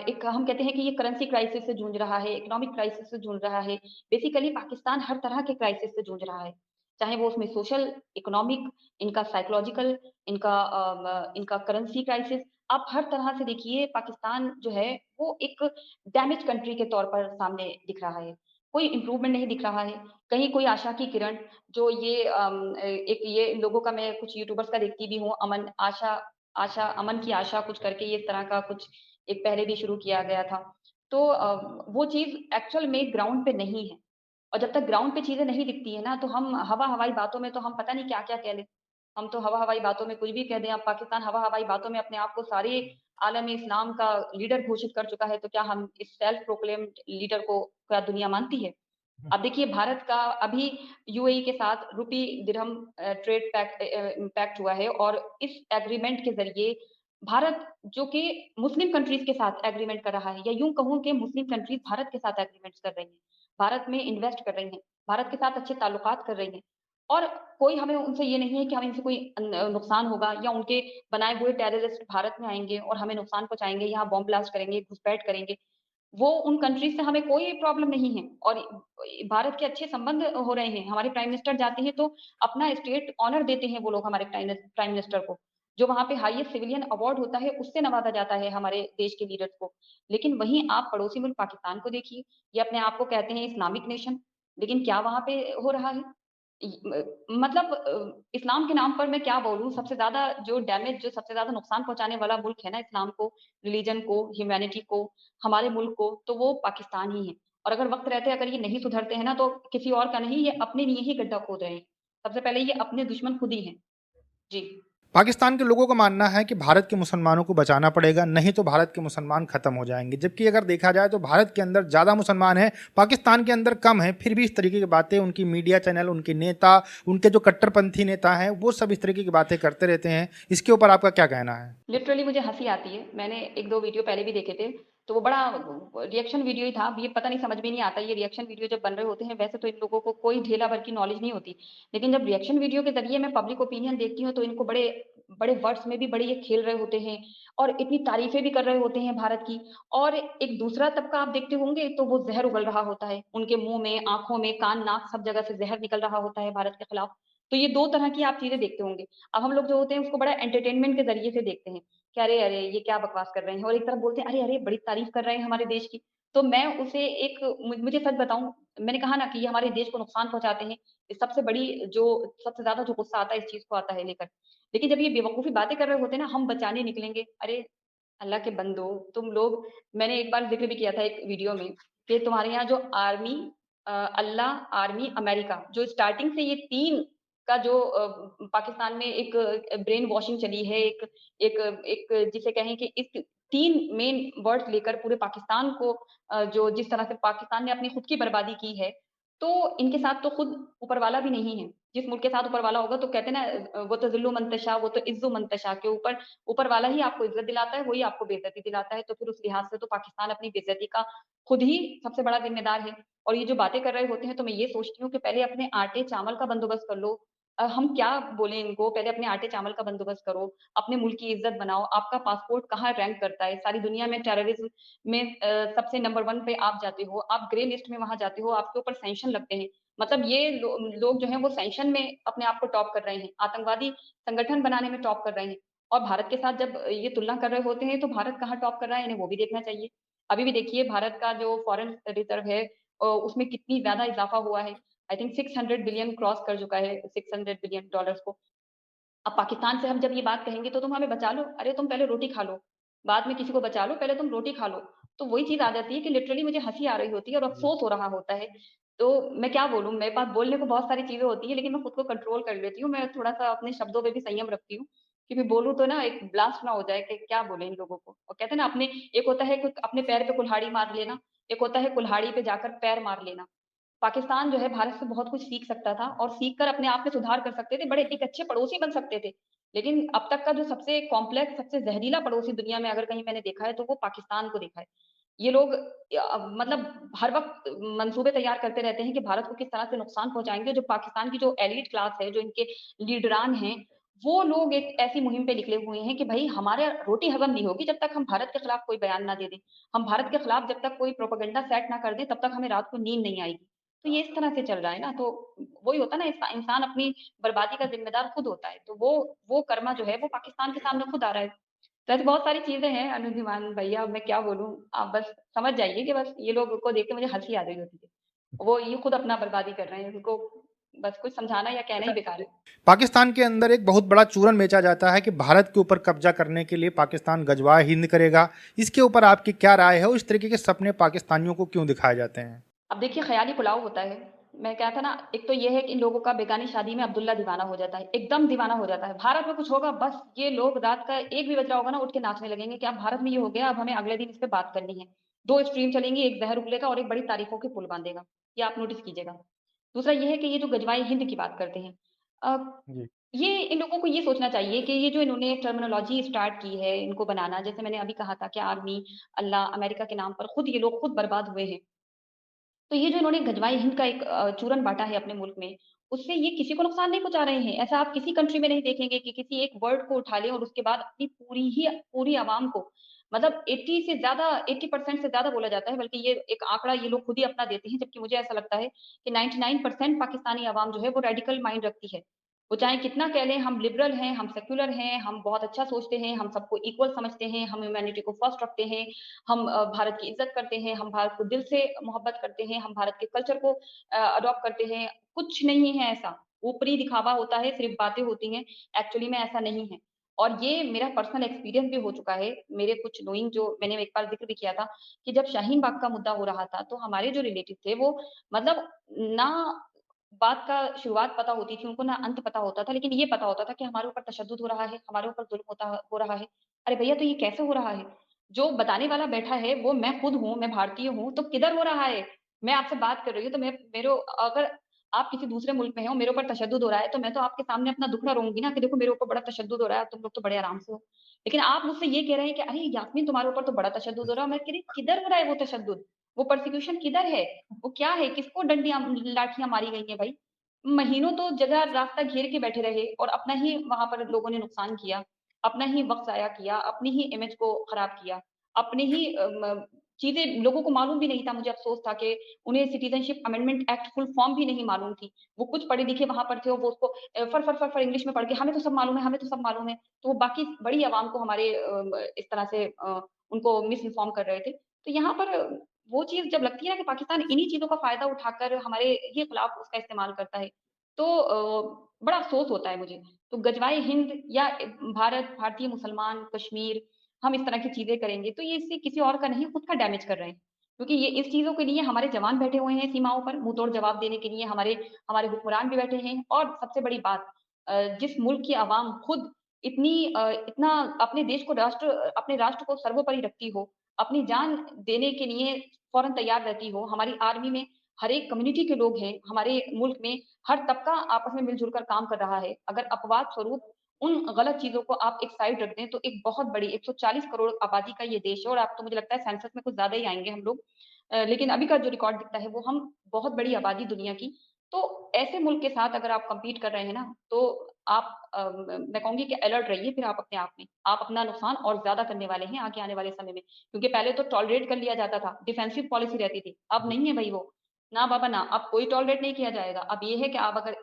Speaker 2: एक हम कहते हैं कि ये करेंसी क्राइसिस से जूझ रहा है, इकोनॉमिक क्राइसिस से जूझ रहा है। बेसिकली पाकिस्तान हर तरह के क्राइसिस से जूझ रहा है। चाहे वो उसमें सोशल, इकोनॉमिक, इनका साइकोलॉजिकल, इनका करेंसी क्राइसिस, आप हर तरह से देखिए पाकिस्तान जो है वो एक डैमेज कंट्री के तौर पर सामने दिख रहा है। कोई इम्प्रूवमेंट नहीं दिख रहा है। कहीं कोई आशा की किरण जो ये एक ये लोगों का, मैं कुछ यूट्यूबर्स का देखती भी हूँ, अमन आशा आशा अमन की आशा कुछ करके ये इस तरह का कुछ एक पहले भी शुरू किया गया था। तो वो चीज़ एक्चुअल में ग्राउंड पे नहीं है और जब तक ग्राउंड पे चीज़ें नहीं दिखती है ना, तो हम हवा-हवाई बातों में तो हम पता नहीं क्या-क्या कह लें। हम तो हवा-हवाई बातों में कुछ भी कह दें। अब पाकिस्तान हवा-हवाई बातों में अपने आप को सारे आलम इस्लाम का लीडर घोषित कर चुका है, तो क्या हम इस सेल्फ प्रोक्लेम्ड लीडर को क्या दुनिया मानती है? अब देखिए भारत का अभी यूएई के साथ रूपी दिरहम ट्रेड पैक्ट हुआ है और इस एग्रीमेंट के ज़रिए भारत जो कि मुस्लिम कंट्रीज़ के साथ एग्रीमेंट कर रहा है या यूँ कहूँ कि मुस्लिम कंट्रीज़ भारत के साथ एग्रीमेंट्स कर रही हैं। भारत में इन्वेस्ट कर रही हैं, भारत के साथ अच्छे ताल्लुकात कर रही हैं और कोई हमें उनसे ये नहीं है कि हमें इनसे कोई नुकसान होगा या उनके बनाए हुए टेररिस्ट भारत में आएँगे और हमें नुकसान पहुँचाएँगे, यहाँ बॉम्ब ब्लास्ट करेंगे, घुसपैठ करेंगे। वो उन कंट्रीज़ से हमें कोई प्रॉब्लम नहीं है और भारत के अच्छे संबंध हो रहे हैं। हमारे प्राइम मिनिस्टर जाते हैं तो अपना स्टेट ऑनर देते हैं वो लोग हमारे प्राइम मिनिस्टर को। जो वहाँ पे हाईएस्ट सिविलियन अवार्ड होता है उससे नवाज़ा जाता है हमारे देश के लीडर्स को। लेकिन वहीं आप पड़ोसी मुल्क पाकिस्तान को देखिए, ये अपने आप को कहते हैं इस्लामिक नेशन, लेकिन क्या वहाँ पे हो रहा है? मतलब इस्लाम के नाम पर मैं क्या बोलूँ, सबसे ज़्यादा जो डैमेज, जो सबसे ज़्यादा नुकसान पहुँचाने वाला मुल्क है ना इस्लाम को, रिलिजन को, ह्यूमैनिटी को, हमारे मुल्क को, तो वो पाकिस्तान ही है। और अगर वक़्त रहते अगर ये नहीं सुधरते हैं ना, तो किसी और का नहीं, ये अपने लिए ही गड्ढा खोद रहे हैं। सबसे पहले ये अपने दुश्मन खुद ही हैं। जी।
Speaker 1: पाकिस्तान के लोगों का मानना है कि भारत के मुसलमानों को बचाना पड़ेगा, नहीं तो भारत के मुसलमान खत्म हो जाएंगे। जबकि अगर देखा जाए तो भारत के अंदर ज़्यादा मुसलमान हैं, पाकिस्तान के अंदर कम है। फिर भी इस तरीके की बातें उनकी मीडिया चैनल, उनके नेता, उनके जो कट्टरपंथी नेता हैं, वो सब इस तरीके की बातें करते रहते हैं। इसके ऊपर आपका क्या कहना है?
Speaker 2: लिटरली मुझे हँसी आती है। मैंने 1-2 वीडियो पहले भी देखे थे। तो वो बड़ा रिएक्शन वीडियो ही था। अब ये पता नहीं समझ में नहीं आता, ये रिएक्शन वीडियो जब बन रहे होते हैं, वैसे तो इन लोगों को कोई ढेला भर की नॉलेज नहीं होती। लेकिन जब रिएक्शन वीडियो के ज़रिए मैं पब्लिक ओपिनियन देखती हूँ, तो इनको बड़े बड़े वर्ड्स में भी बड़े ये खेल रहे होते हैं और इतनी तारीफ़ें भी कर रहे होते हैं भारत की। और एक दूसरा तबका आप देखते होंगे, तो वो ज़हर उगल रहा होता है। उनके मुँह में, आँखों में, कान, नाक सब जगह से ज़हर निकल रहा होता है भारत के खिलाफ। तो ये 2 तरह की आप चीज़ें देखते होंगे। अब हम लोग जो होते हैं उसको बड़ा एंटरटेनमेंट के ज़रिए से देखते हैं। कि अरे, अरे! ये क्या बकवास कर रहे हैं और एक तरफ बोलते हैं, अरे, अरे! बड़ी तारीफ़ कर रहे हैं हमारे देश की। तो मैं उसे एक मुझे सच बताऊँ, मैंने कहा ना कि ये हमारे देश को नुकसान पहुँचाते हैं। ये सबसे बड़ी जो सबसे ज़्यादा जो गुस्सा आता है इस चीज़ को आता है लेकर। लेकिन जब ये बेवकूफ़ी बातें कर रहे होते हैं ना, हम बचाने निकलेंगे। अरे! अल्लाह के बंदो, तुम लोग मैंने एक बार ज़िक्र भी किया था एक वीडियो में कि तुम्हारे यहाँ जो आर्मी अल्लाह, आर्मी, अमेरिका जो स्टार्टिंग से ये 3 का जो पाकिस्तान में एक ब्रेन वॉशिंग चली है, एक एक जिसे कहें कि इस 3 मेन वर्ड्स लेकर पूरे पाकिस्तान को जो जिस तरह से पाकिस्तान ने अपनी खुद की बर्बादी की है, तो इनके साथ तो खुद ऊपर वाला भी नहीं है। जिस मुल्क के साथ ऊपर वाला होगा तो कहते हैं ना वो तो ज़िल्लु मन तशा, वो तो इज़्ज़ु मन तशा के ऊपर ऊपर वाला ही आपको इज़्ज़त दिलाता है, वही आपको बेइज़्ज़ती दिलाता है। तो फिर उस लिहाज़ से तो पाकिस्तान अपनी बेइज़्ज़ती का खुद ही सबसे बड़ा ज़िम्मेदार है। और ये जो बातें कर रहे होते हैं, तो मैं ये सोचती हूँ कि पहले अपने आटे-चावल का बंदोबस्त कर लो। हम क्या बोलें इनको, पहले अपने आटे-चावल का बंदोबस्त करो, अपने मुल्क की इज़्ज़त बनाओ। आपका पासपोर्ट कहाँ रैंक करता है? सारी दुनिया में टेररिज़्म में सबसे नंबर 1 पे आप जाते हो, आप ग्रे लिस्ट में वहाँ जाते हो, आपके ऊपर सैंक्शन लगते हैं। मतलब ये लोग जो हैं वो सैंक्शन में अपने आप को टॉप कर रहे हैं, आतंकवादी संगठन बनाने में टॉप कर रहे हैं। और भारत के साथ जब ये तुलना कर रहे होते हैं, तो भारत कहाँ टॉप कर रहा है, इन्हें वो भी देखना चाहिए। अभी भी देखिए भारत का जो फ़ॉरेन रिज़र्व है उसमें कितनी ज़्यादा इज़ाफ़ा हुआ है। आई थिंक 600 बिलियन क्रॉस कर चुका है, 600 बिलियन डॉलर्स को। अब पाकिस्तान से हम जब ये बात कहेंगे तो तुम हमें बचा लो, अरे तुम पहले रोटी खा लो, बाद में किसी को बचा लो, पहले तुम रोटी खा लो। तो वही चीज़ आ जाती है कि लिटरली मुझे हँसी आ रही होती है और
Speaker 1: जी।
Speaker 2: अफ़सोस हो रहा होता है। तो मैं क्या बोलूँ, मेरे पास बोलने को बहुत सारी चीज़ें होती हैं, लेकिन मैं खुद को कंट्रोल कर लेती हूँ। मैं थोड़ा-सा अपने शब्दों पे भी संयम रखती हूँ, कि मैं बोलूँ तो ना एक ब्लास्ट ना हो जाए कि क्या बोलें इन लोगों को। और कहते हैं ना अपने एक होता है कि अपने पैर पे कुल्हाड़ी मार लेना, एक होता है कुल्हाड़ी पे जाकर पैर मार लेना। पाकिस्तान जो है भारत से बहुत कुछ सीख सकता था और सीख कर अपने आप में सुधार कर सकते थे, बड़े एक अच्छे पड़ोसी बन सकते थे। लेकिन अब तक का जो सबसे कॉम्प्लेक्स, सबसे ज़हरीला पड़ोसी दुनिया में अगर कहीं मैंने देखा है, तो वो पाकिस्तान को देखा है। ये लोग मतलब हर वक़्त मंसूबे तैयार करते रहते हैं कि भारत को किस तरह से नुकसान पहुँचाएँगे। जो पाकिस्तान की जो एलीट क्लास है, जो इनके लीडरान हैं, वो लोग एक ऐसी मुहिम पे निकले हुए हैं कि भई हमारे रोटी हज़म नहीं होगी जब तक हम भारत के खिलाफ कोई बयान ना दे दें। हम भारत के खिलाफ जब तक कोई प्रोपेगेंडा सेट ना कर दें, तब तक हमें रात को नींद नहीं आएगी। तो ये इस तरह से चल रहा है ना, तो वही होता है ना इंसान अपनी बर्बादी का ज़िम्मेदार खुद होता है। तो वो कर्मा जो है वो पाकिस्तान के सामने खुद आ रहा है। तो ऐसी बहुत सारी चीज़ें हैं अनुधीमान भैया, अब मैं क्या बोलूँ? आप बस समझ जाइए कि बस ये लोगों को देख के मुझे हँसी आ रही होती है। वो ये खुद अपना बर्बादी कर रहे हैं, उनको बस कुछ समझाना या कहना ही बेकार है।
Speaker 1: पाकिस्तान के अंदर एक बहुत बड़ा चूरन बेचा जाता है कि भारत के ऊपर कब्जा करने के लिए पाकिस्तान गजवाह हिंद करेगा। इसके ऊपर आपकी क्या राय है और इस तरीके के सपने पाकिस्तानियों को क्यों दिखाए जाते हैं?
Speaker 2: अब देखिए ख़याली पुलाव होता है। मैं क्या था ना, एक तो ये है कि इन लोगों का बेगानी शादी में अब्दुल्ला दीवाना हो जाता है, एकदम दीवाना हो जाता है। भारत में कुछ होगा बस ये लोग रात का 1 भी बज रहा होगा ना, उठ के नाचने लगेंगे कि अब भारत में ये हो गया, अब हमें अगले दिन इस पे बात करनी है। 2 स्ट्रीम चलेंगी, एक ज़हर उगलेगा और एक बड़ी तारीफ़ों के पुल बाँधेगा। ये आप नोटिस कीजिएगा। दूसरा ये है कि ये जो गजवाए हिंद की बात करते हैं, अ,
Speaker 1: जी।
Speaker 2: ये इन लोगों को ये सोचना चाहिए कि ये जो इन्होंने टर्मिनोलॉजी स्टार्ट की है इनको बनाना, जैसे मैंने अभी कहा था कि आर्मी, अल्लाह, अमेरिका के नाम पर खुद ये लोग खुद बर्बाद हुए हैं। तो ये जो इन्होंने गजवाए हिंद का एक चूरन बाँटा है अपने मुल्क में, उससे ये किसी को नुकसान नहीं पहुँचा रहे हैं। ऐसा आप किसी कंट्री में नहीं देखेंगे कि किसी एक वर्ड को उठा लें और उसके बाद अपनी पूरी आवाम को मतलब 80 से ज़्यादा 80% से ज़्यादा बोला जाता है, बल्कि ये एक आँकड़ा ये लोग खुद ही अपना देते हैं, जबकि मुझे ऐसा लगता है कि 99% पाकिस्तानी अवाम जो है वो रेडिकल माइंड रखती है। वो चाहे कितना कह लें हम लिबरल हैं, हम सेक्युलर हैं, हम बहुत अच्छा सोचते हैं, हम सबको इक्वल समझते हैं, हम ह्यूमैनिटी को फर्स्ट रखते हैं, हम भारत की इज़्ज़त करते हैं, हम भारत को दिल से मोहब्बत करते हैं, हम भारत के कल्चर को अडॉप्ट करते हैं। कुछ नहीं है ऐसा, ऊपरी दिखावा होता है, सिर्फ़ बातें होती हैं, एक्चुअली में ऐसा नहीं है। और ये मेरा पर्सनल एक्सपीरियंस भी हो चुका है, मेरे कुछ नोइंग जो मैंने एक बार ज़िक्र भी किया था कि जब शाहीन बाग का मुद्दा हो रहा था, तो हमारे जो रिलेटिव थे वो मतलब ना बात का शुरुआत पता होती थी उनको, ना अंत पता होता था, लेकिन ये पता होता था कि हमारे ऊपर तशद्दुद हो रहा है, हमारे ऊपर ज़ुल्म हो रहा है। अरे भैया तो ये कैसे हो रहा है? जो बताने वाला बैठा है वो मैं खुद हूँ, मैं भारतीय हूँ, तो किधर हो रहा है? मैं आपसे बात कर रही हूँ तो मैं मेरे अगर आप किसी दूसरे मुल्क में हैं और मेरे ऊपर तशद्दुद हो रहा है, तो मैं तो आपके सामने अपना दुःख ना रोऊँगी ना कि देखो मेरे ऊपर बड़ा तशद्दुद हो रहा है, तुम लोग तो बड़े आराम से हो। लेकिन आप मुझसे ये कह रहे हैं कि अरे यास्मीन तुम्हारे ऊपर तो बड़ा तशद्दुद हो रहा है। मैं कह रही किधर हो रहा है वो तशद्दुद? वो परसिक्यूशन किधर है? वो क्या है? किसको डंडियाँ लाठियाँ मारी गई हैं भाई? महीनों तो जगह रास्ता घेर के बैठे रहे और अपना ही वहाँ पर लोगों ने नुकसान किया, अपना ही वक़्त ज़ाया किया, अपनी ही इमेज को खराब किया, अपने ही चीज़ें लोगों को मालूम भी नहीं था, मुझे अफ़सोस था कि उन्हें citizenship amendment act full form भी नहीं मालूम थी। वो कुछ पढ़े-लिखे वहाँ पर थे और वो उसको फर इंग्लिश में पढ़ के हमें तो सब मालूम है, हमें तो सब मालूम है। तो वो बाकी बड़ी आवाम को हमारे इस तरह से उनको मिस इन्फॉर्म कर रहे थे। तो यहाँ पर वो चीज़ जब लगती है ना कि पाकिस्तान इन्हीं चीज़ों का फ़ायदा उठाकर हमारे ही खिलाफ उसका इस्तेमाल करता है, तो बड़ा अफ़सोस होता है मुझे। तो गजवाए हिंद या भारत, भारतीय मुसलमान, कश्मीर, हम इस तरह की चीज़ें करेंगे, तो ये इससे किसी और का नहीं, खुद का डैमेज कर रहे हैं। क्योंकि ये इस चीज़ों के लिए हमारे जवान बैठे हुए हैं सीमाओं पर, मुँह-तोड़ जवाब देने के लिए हमारे हमारे हुक्मरान भी बैठे हैं और सबसे बड़ी बात जिस मुल्क की आवाम खुद इतना अपने देश को अपने राष्ट्र को सर्वोपरि रखती हो, अपनी जान देने के लिए फ़ौरन तैयार रहती हो, हमारी आर्मी में हर एक कम्युनिटी के लोग हैं, हमारे मुल्क में हर तबका आपस में मिल-जुल कर काम कर रहा है। अगर अपवाद स्वरूप उन गलत चीज़ों को आप एक साइड रख दें, तो एक बहुत बड़ी 140 करोड़ आबादी का ये देश है और अब तो मुझे लगता है सेंसस में कुछ ज़्यादा ही आएँगे हम लोग। लेकिन अभी का जो रिकॉर्ड दिखता है, वो हम बहुत बड़ी आबादी दुनिया की। तो ऐसे मुल्क के साथ अगर आप कम्पीट कर रहे हैं ना, तो आप मैं कहूँगी कि अलर्ट रहिए फिर आप अपने आप में। आप अपना नुकसान और ज़्यादा करने वाले हैं आगे आने वाले समय में। क्योंकि पहले तो टॉलरेट कर लिया जाता था, डिफेंसिव पॉलिसी रहती थी। अब नहीं है भई वो। ना बाबा ना, अब कोई टॉलरेट नहीं किया जाएगा। अब ये है कि आप अगर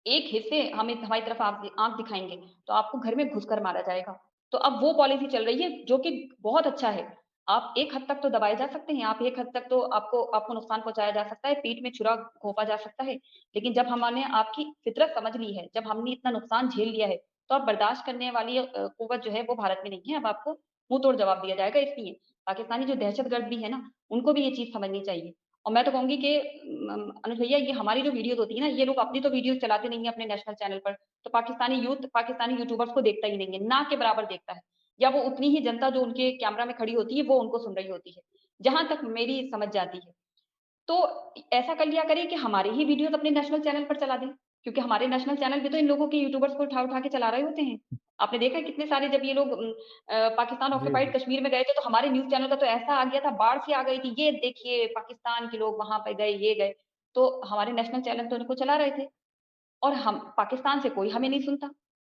Speaker 2: एक हिस्से हमें हमारी तरफ आप आँख दिखाएँगे, तो आपको घर में घुसकर मारा जाएगा। तो अब वो पॉलिसी चल रही है जो कि बहुत अच्छा है। आप एक हद तक तो दबाए जा सकते हैं, आप एक हद तक तो आपको आपको नुकसान पहुँचाया जा सकता है, पीठ में छुरा घोंपा जा सकता है। लेकिन जब हमने आपकी फितरत समझ ली है, जब हमने इतना नुकसान झेल लिया है, तो अब बर्दाश्त करने वाली कुव्वत जो है वो भारत में नहीं है, अब आपको मुँह तोड़ जवाब दिया जाएगा इसलिए। पाकिस्तानी जो दहशतगर्द भी है ना, उनको भी ये चीज़ समझनी चाहिए। और मैं तो कहूँगी कि अनुज भैया ये हमारी जो वीडियोज़ होती है ना, ये लोग अपनी तो वीडियोज़ चलाते नहीं हैं अपने नेशनल चैनल पर, तो पाकिस्तानी यूथ पाकिस्तानी यूट्यूबर्स को देखता ही नहीं है, ना के बराबर देखता है। या वो उतनी ही जनता जो उनके कैमरा में खड़ी होती है, वो उनको सुन रही होती है, जहाँ तक मेरी समझ जाती है। तो ऐसा कर लिया करें कि हमारे ही वीडियोज़ अपने नेशनल चैनल पर चला दें, क्योंकि हमारे नेशनल चैनल भी तो इन लोगों के यूट्यूबर्स को उठा-उठा के चला रहे होते हैं। आपने देखा है कितने सारे जब ये लोग पाकिस्तान
Speaker 1: जी,
Speaker 2: ऑक्युपाइड
Speaker 1: जी।
Speaker 2: कश्मीर में गए थे, तो हमारे न्यूज़ चैनल का तो ऐसा आ गया था, बाढ़ सी आ गई थी, ये देखिए पाकिस्तान के लोग वहाँ पे गए, ये गए। तो हमारे नेशनल चैनल तो इनको चला रहे थे और हम पाकिस्तान से कोई हमें नहीं सुनता।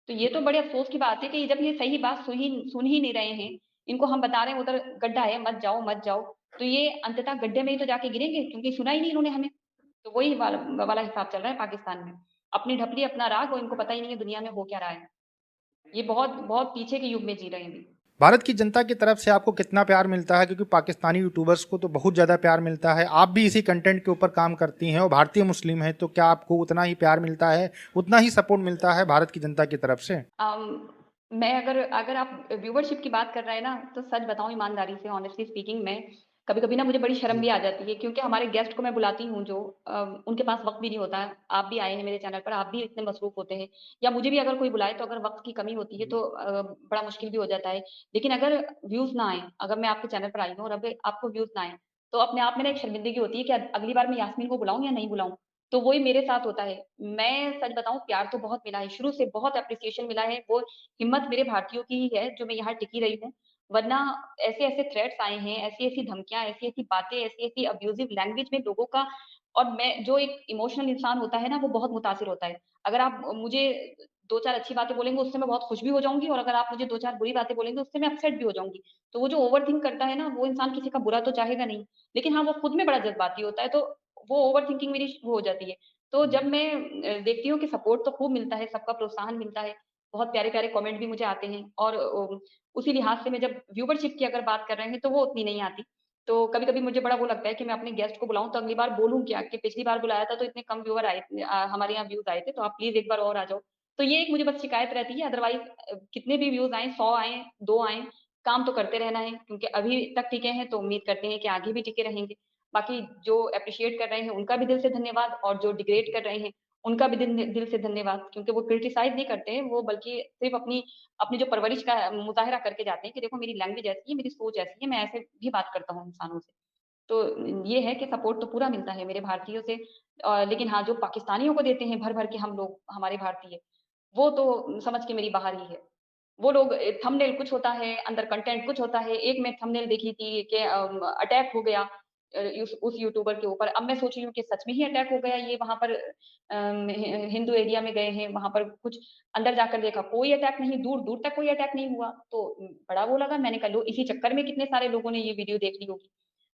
Speaker 2: तो ये तो बड़े अफ़सोस की बात है कि जब ये सही बात सुन ही नहीं रहे हैं, इनको हम बता रहे हैं उधर गड्ढा है, मत जाओ, मत जाओ। तो ये अंततः गड्ढे में ही तो जाके गिरेंगे क्योंकि सुना ही नहीं इन्होंने हमें। तो वही वाला हिसाब चल रहा है पाकिस्तान में। अपनी ढपली, अपना राग और इनको पता ही नहीं है दुनिया में हो क्या रहा है। ये बहुत बहुत पीछे के युग में जी रहे हैं अभी।
Speaker 1: भारत की जनता की तरफ से आपको कितना प्यार मिलता है? क्योंकि पाकिस्तानी यूट्यूबर्स को तो बहुत ज़्यादा प्यार मिलता है। आप भी इसी कंटेंट के ऊपर काम करती हैं और भारतीय मुस्लिम हैं, तो क्या आपको उतना ही प्यार मिलता है, उतना ही सपोर्ट मिलता है भारत की जनता की तरफ से?
Speaker 2: मैं अगर अगर आप व्यूवरशिप की बात कर रहे हैं ना, तो सच बताऊँ ईमानदारी से ऑनेस्टली स्पीकिंग मैं कभी-कभी ना मुझे बड़ी शर्म
Speaker 1: जी।
Speaker 2: भी आ जाती है क्योंकि हमारे गेस्ट को मैं बुलाती हूँ जो उनके पास वक़्त भी नहीं होता है। आप भी आए हैं मेरे चैनल पर, आप भी इतने मसरूफ़ होते हैं या मुझे भी अगर कोई बुलाए तो अगर वक़्त की कमी होती है तो बड़ा मुश्किल भी हो जाता है। लेकिन अगर व्यूज़ ना आएँ, अगर मैं आपके चैनल पर आई हूँ और अगर आपको व्यूज़ ना आएँ, तो अपने आप में ना एक शर्मिंदगी होती है कि अगली बार मैं यास्मीन को बुलाऊँ या नहीं बुलाऊँ? तो वही मेरे साथ होता है। मैं सच बताऊँ प्यार तो बहुत मिला है, शुरू से बहुत एप्रिसिएशन मिला है, वो हिम्मत मेरे भारतीयों की ही है जो मैं यहाँ टिकी रही हूँ। वरना ऐसे-ऐसे थ्रेट्स आए हैं, ऐसी-ऐसी धमकियाँ, ऐसी-ऐसी बातें, ऐसी-ऐसी अब्यूज़िव लैंग्वेज में लोगों का और मैं जो एक इमोशनल इंसान होता है ना, वो बहुत मुतासिर होता है। अगर आप मुझे 2-4 अच्छी बातें बोलेंगे, उससे मैं बहुत खुश भी हो जाऊँगी और अगर आप मुझे 2-4 बुरी बातें बोलेंगे, उससे मैं अपसेट भी हो जाऊँगी। तो वो जो ओवरथिंक करता है ना, वो इंसान किसी का बुरा तो चाहेगा नहीं। लेकिन हाँ, वो खुद में बड़ा जज़्बाती होता है, तो वो ओवरथिंकिंग मेरी वो हो जाती है। तो जब मैं देखती हूँ कि सपोर्ट तो खूब मिलता है, सबका प्रोत्साहन मिलता है, बहुत प्यारे-प्यारे कमेंट भी मुझे आते हैं और उसी लिहाज से मैं जब व्यूवरशिप की अगर बात कर रहे हैं, तो वो उतनी नहीं आती। तो कभी-कभी मुझे बड़ा वो लगता है कि मैं अपने गेस्ट को बुलाऊँ, तो अगली बार बोलूँ क्या कि पिछली बार बुलाया था, तो इतने कम व्यूअर आए हमारे यहाँ व्यूज़ आए थे, तो आप प्लीज़ एक बार और आ जाओ। तो ये एक मुझे बस शिकायत रहती है, अदरवाइज़ कितने भी व्यूज़ आएँ, 100 आएँ, 2 आएँ, काम तो करते रहना है क्योंकि अभी तक टिके हैं, तो उम्मीद करते हैं कि आगे भी टिके रहेंगे। बाकी जो एप्रिशिएट कर रहे हैं, उनका भी दिल से धन्यवाद और जो डिग्रेड कर रहे हैं, उनका भी दिल से धन्यवाद क्योंकि वो क्रिटिसाइज़ नहीं करते हैं, वो बल्कि सिर्फ़ अपनी अपनी जो परवरिश का मुज़ाहिरा करके जाते हैं कि देखो मेरी लैंग्वेज ऐसी है, मेरी सोच ऐसी है, मैं ऐसे भी बात करता हूँ इंसानों से। तो ये है कि सपोर्ट तो पूरा मिलता है मेरे भारतीयों से लेकिन हाँ, जो पाकिस्तानियों को देते हैं भर-भर के हम लोग, हमारे भारतीय, वो तो समझ के मेरी बाहर ही है। वो लोग थंबनेल कुछ होता है, अंदर कंटेंट कुछ होता है। एक मैं थंबनेल देखी थी कि अटैक हो गया उस यूट्यूबर के ऊपर। अब मैं सोच रही हूँ कि सच में ही अटैक हो गया, ये वहाँ पर हिंदू एरिया में गए हैं, वहाँ पर कुछ अंदर जाकर देखा, कोई अटैक नहीं, दूर-दूर तक कोई अटैक नहीं हुआ। तो बड़ा वो लगा, मैंने कहा लो इसी चक्कर में कितने सारे लोगों ने ये वीडियो देख ली होगी।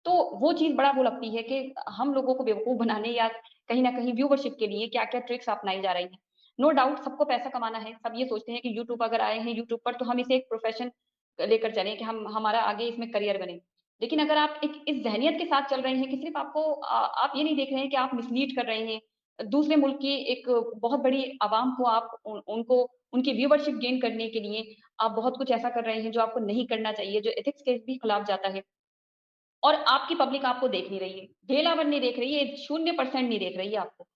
Speaker 2: तो वो चीज़ बड़ा वो लगती है कि हम लोगों को बेवकूफ़ बनाने या कहीं न कहीं व्यूवरशिप के लिए क्या-क्या ट्रिक्स अपनाई जा रही हैं। नो डाउट सबको पैसा कमाना है, सब ये सोचते हैं कि यूट्यूब अगर आए हैं यूट्यूब पर तो हम इसे एक प्रोफ़ेशन लेकर चलें कि हम हमारा आगे इसमें करियर बने। लेकिन अगर आप एक इस ज़हनियत के साथ चल रहे हैं कि सिर्फ़ आपको आप ये नहीं देख रहे हैं कि आप मिसलीड कर रहे हैं। दूसरे मुल्क की एक बहुत बड़ी आवाम को आप उनको उनकी व्यूवरशिप गेन करने के लिए आप बहुत कुछ ऐसा कर रहे हैं जो आपको नहीं करना चाहिए, जो एथिक्स के भी खिलाफ जाता है। और आपकी पब्लिक आपको देख नहीं रही है। ढेला भर नहीं देख रही है, 0% नहीं देख रही है आपको।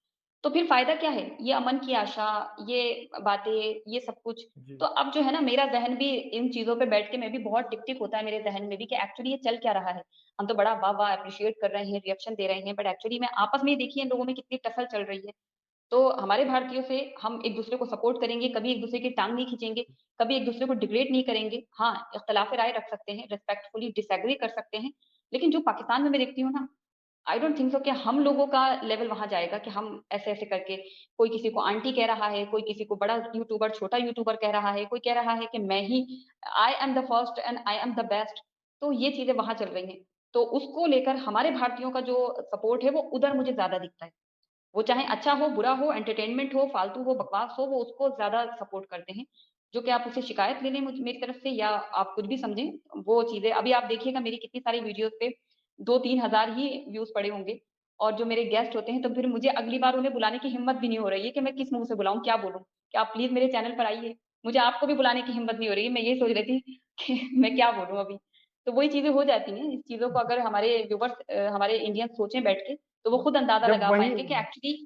Speaker 2: तो फिर फ़ायदा क्या है? ये अमन की आशा, ये बातें, ये सब कुछ।
Speaker 1: जी।
Speaker 2: तो अब जो है ना मेरा ज़हन भी इन चीज़ों पे बैठ के मैं भी बहुत टिक-टिक होता है मेरे ज़हन में भी कि एक्चुअली ये चल क्या रहा है? हम तो बड़ा वाह-वाह एप्रिशिएट कर रहे हैं, रिएक्शन दे रहे हैं, बट एक्चुअली में आपस में ही देखिए इन लोगों में कितनी टसल चल रही है। तो हमारे भारतीयों से हम एक-दूसरे को सपोर्ट करेंगे, कभी एक-दूसरे की टाँग नहीं खींचेंगे, कभी एक-दूसरे को डिग्रेड नहीं करेंगे। हाँ, इख्तिलाफ़ राय रख सकते हैं, रिस्पेक्टफुली डिसएग्री कर सकते हैं, लेकिन जो पाकिस्तान में मैं देखती हूँ ना, आई डोंट थिंक सो कि हम लोगों का लेवल वहाँ जाएगा कि हम ऐसे-ऐसे करके कोई किसी को आंटी कह रहा है, कोई किसी को बड़ा यूट्यूबर, छोटा यूट्यूबर कह रहा है, कोई कह रहा है कि मैं ही I am the first and I am the best. तो ये चीज़ें वहाँ चल रही हैं। तो उसको लेकर हमारे भारतीयों का जो सपोर्ट है, वो उधर मुझे ज़्यादा दिखता है। वो चाहे अच्छा हो, बुरा हो, एंटरटेनमेंट हो, फालतू हो, बकवास हो, वो उसको ज़्यादा सपोर्ट करते हैं। जो कि आप उससे शिकायत ले लें मेरी तरफ से या आप कुछ भी समझें, वो चीज़ें अभी आप देखिएगा मेरी कितनी सारी वीडियोज़ पे 2-3 हज़ार ही व्यूज़ पड़े होंगे और जो मेरे गेस्ट होते हैं, तो फिर मुझे अगली बार उन्हें बुलाने की हिम्मत भी नहीं हो रही है कि मैं किस मुँह से बुलाऊँ, क्या बोलूँ? कि आप प्लीज़ मेरे चैनल पर आइए। मुझे आपको भी बुलाने की हिम्मत नहीं हो रही है, मैं ये सोच रही थी कि मैं क्या बोलूँ अभी? तो वही चीज़ें हो जाती हैं, इस चीज़ों को अगर हमारे व्यूअर्स हमारे इंडियंस सोचें बैठ के, तो वो खुद अंदाज़ा
Speaker 1: जब
Speaker 2: लगा
Speaker 1: वही
Speaker 2: पाएँगे कि एक्चुअली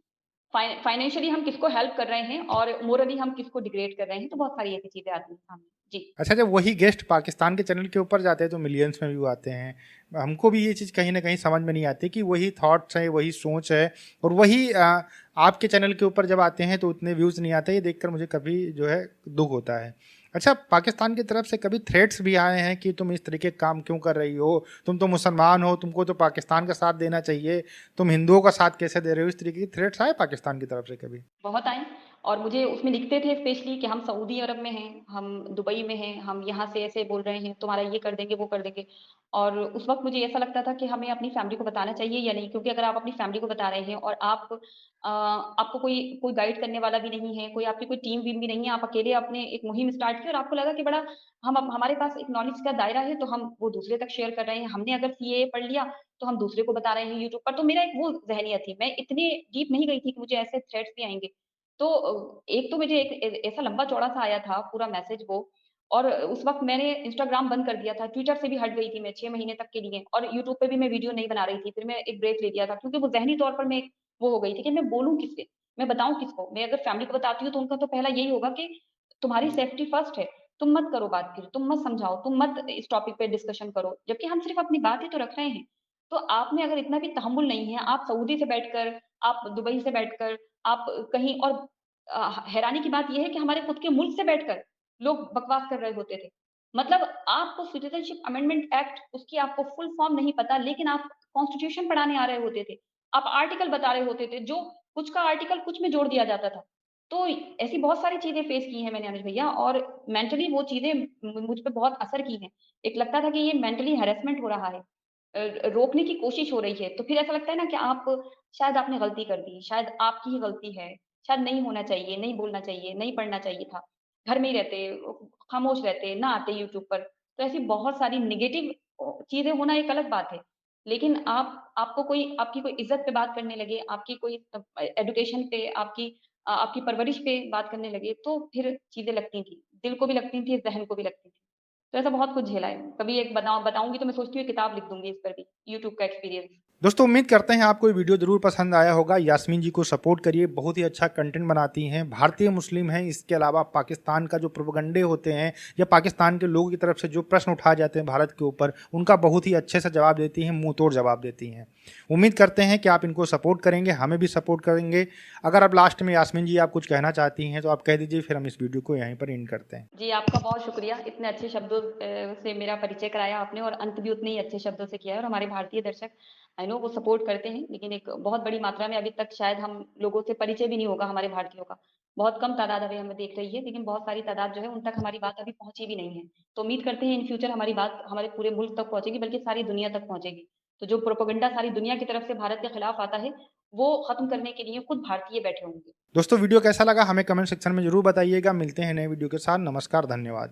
Speaker 2: फाइनेंशियली हम किसको हेल्प कर रहे हैं और मोरली हम किसको डिग्रेड कर रहे हैं, तो बहुत सारी ऐसी चीज़ें आती हैं सामने। जी।
Speaker 1: अच्छा, जब वही गेस्ट पाकिस्तान के चैनल के ऊपर जाते हैं तो मिलियंस में व्यू आते हैं। हमको भी ये चीज़ कहीं न कहीं समझ में नहीं आती कि वही थॉट्स हैं, वही सोच है और वही आपके चैनल के ऊपर जब आते हैं तो उतने व्यूज़ नहीं आते। ये देखकर मुझे कभी जो है दुःख होता है। अच्छा, पाकिस्तान की तरफ से कभी थ्रेट्स भी आए हैं कि तुम इस तरीके के काम क्यों कर रही हो? तुम तो मुसलमान हो, तुमको तो पाकिस्तान का साथ देना चाहिए, तुम हिंदुओं का साथ कैसे दे रहे हो? इस तरीके के थ्रेट्स आए पाकिस्तान की तरफ से कभी?
Speaker 2: बहुत आए और मुझे उसमें लिखते थे स्पेशली कि हम सऊदी अरब में हैं, हम दुबई में हैं, हम यहाँ से ऐसे बोल रहे हैं, तुम्हारा ये कर देंगे, वो कर देंगे। और उस वक़्त मुझे ऐसा लगता था कि हमें अपनी फैमिली को बताना चाहिए या नहीं क्योंकि अगर आप अपनी फैमिली को बता रहे हैं और आपको कोई कोई गाइड करने वाला भी नहीं है, कोई आपकी कोई टीम-वीम भी नहीं है, आप अकेले आपने एक मुहिम स्टार्ट की और आपको लगा कि बड़ा हमारे पास एक नॉलेज का दायरा है, तो हम वो दूसरे तक शेयर कर रहे हैं। हमने अगर सीएए पढ़ लिया, तो हम दूसरे को बता रहे हैं यूट्यूब पर। तो मेरा एक वो ज़हनियत थी। मैं इतने डीप नहीं गई थी कि मुझे ऐसे थ्रेट्स भी आएँगे। तो एक तो मुझे एक ऐसा लंबा-चौड़ा सा आया था पूरा मैसेज वो और उस वक़्त मैंने इंस्टाग्राम बंद कर दिया था, ट्विटर से भी हट गई थी मैं 6 महीने तक के लिए और यूट्यूब पे भी मैं वीडियो नहीं बना रही थी। फिर मैं एक ब्रेक ले लिया था क्योंकि वो ज़हनी तौर पर मैं वो हो गई थी कि मैं बोलूँ किससे? मैं बताऊँ किसको? मैं अगर फैमिली को बताती हूँ तो उनका तो पहला यही होगा कि तुम्हारी सेफ्टी फर्स्ट है, तुम मत करो बात फिर, तुम मत समझाओ, तुम मत इस टॉपिक पे डिस्कशन करो, जबकि हम सिर्फ़ अपनी बात ही तो रख रहे हैं। तो आप में अगर इतना भी तहम्मुल नहीं है, आप सऊदी से बैठकर, आप दुबई से बैठकर, आप कहीं और हैरानी की बात ये है कि हमारे खुद के मुल्क से बैठकर लोग बकवास कर रहे होते थे। मतलब आपको सिटिज़नशिप अमेंडमेंट एक्ट उसकी आपको फुल फॉर्म नहीं पता, लेकिन आप कॉन्स्टिट्यूशन पढ़ाने आ रहे होते थे। आप आर्टिकल बता रहे होते थे, जो कुछ का आर्टिकल कुछ में जोड़ दिया जाता था। तो ऐसी बहुत सारी चीज़ें फेस की हैं मैंने अनुज भैया और मेंटली वो चीज़ें मुझ पे बहुत असर की हैं। एक लगता था कि ये मेंटली हैरेसमेंट हो रहा है। रोकने की कोशिश हो रही है, तो फिर ऐसा लगता है ना कि आप शायद आपने गलती कर दी, शायद आपकी ही गलती है, शायद नहीं होना चाहिए, नहीं बोलना चाहिए, नहीं पढ़ना चाहिए था। घर में ही रहते, खामोश रहते, ना आते यूट्यूब पर। तो ऐसी बहुत सारी नेगेटिव चीज़ें होना एक अलग बात है। लेकिन आपको कोई आपकी कोई इज़्ज़त पे बात करने लगे, आपकी कोई एजुकेशन पे, आपकी परवरिश पे बात करने लगे, तो फिर चीज़ें लगती थी। दिल को भी लगती थी, ज़हन को भी लगती थी। तो ऐसा बहुत कुछ झेला है। कभी एक बताऊँगी तो मैं सोचती हूँ किताब लिख दूँगी इस पर भी, यूट्यूब का एक्सपीरियंस।
Speaker 1: दोस्तों उम्मीद करते हैं आपको ये वीडियो ज़रूर पसंद आया होगा। यास्मीन जी को सपोर्ट करिए, बहुत ही अच्छा कंटेंट बनाती हैं, भारतीय मुस्लिम हैं। इसके अलावा पाकिस्तान का जो प्रोपगंडे होते हैं या पाकिस्तान के लोगों की तरफ से जो प्रश्न उठाए जाते हैं भारत के ऊपर, उनका बहुत ही अच्छे से जवाब देती हैं, मुँह तोड़ जवाब देती हैं। उम्मीद करते हैं कि आप इनको सपोर्ट करेंगे, हमें भी सपोर्ट करेंगे। अगर आप लास्ट में यास्मीन जी आप कुछ कहना चाहती हैं तो आप कह दीजिए, फिर हम इस वीडियो को यहीं पर एंड करते हैं।
Speaker 2: जी, आपका बहुत शुक्रिया। इतने अच्छे शब्दों से मेरा परिचय कराया आपने और अंत भी उतने ही अच्छे शब्दों से किया है और हमारे भारतीय दर्शक आई नो वो सपोर्ट करते हैं, लेकिन एक बहुत बड़ी मात्रा में अभी तक शायद हम लोगों से परिचय भी नहीं होगा हमारे भारतीयों का। बहुत कम तादाद अभी हमें देख रही है, लेकिन बहुत सारी तादाद जो है उन तक हमारी बात अभी पहुँची भी नहीं है। तो उम्मीद करते हैं इन फ्यूचर हमारी बात हमारे पूरे मुल्क तक पहुँचेगी, बल्कि सारी दुनिया तक पहुँचेगी। तो जो प्रोपेगेंडा सारी दुनिया की तरफ से भारत के खिलाफ आता है, वो खत्म करने के लिए खुद भारतीय बैठे होंगे।
Speaker 1: दोस्तों वीडियो कैसा लगा हमें कमेंट सेक्शन में ज़रूर बताइएगा। मिलते हैं नए वीडियो के साथ। नमस्कार, धन्यवाद।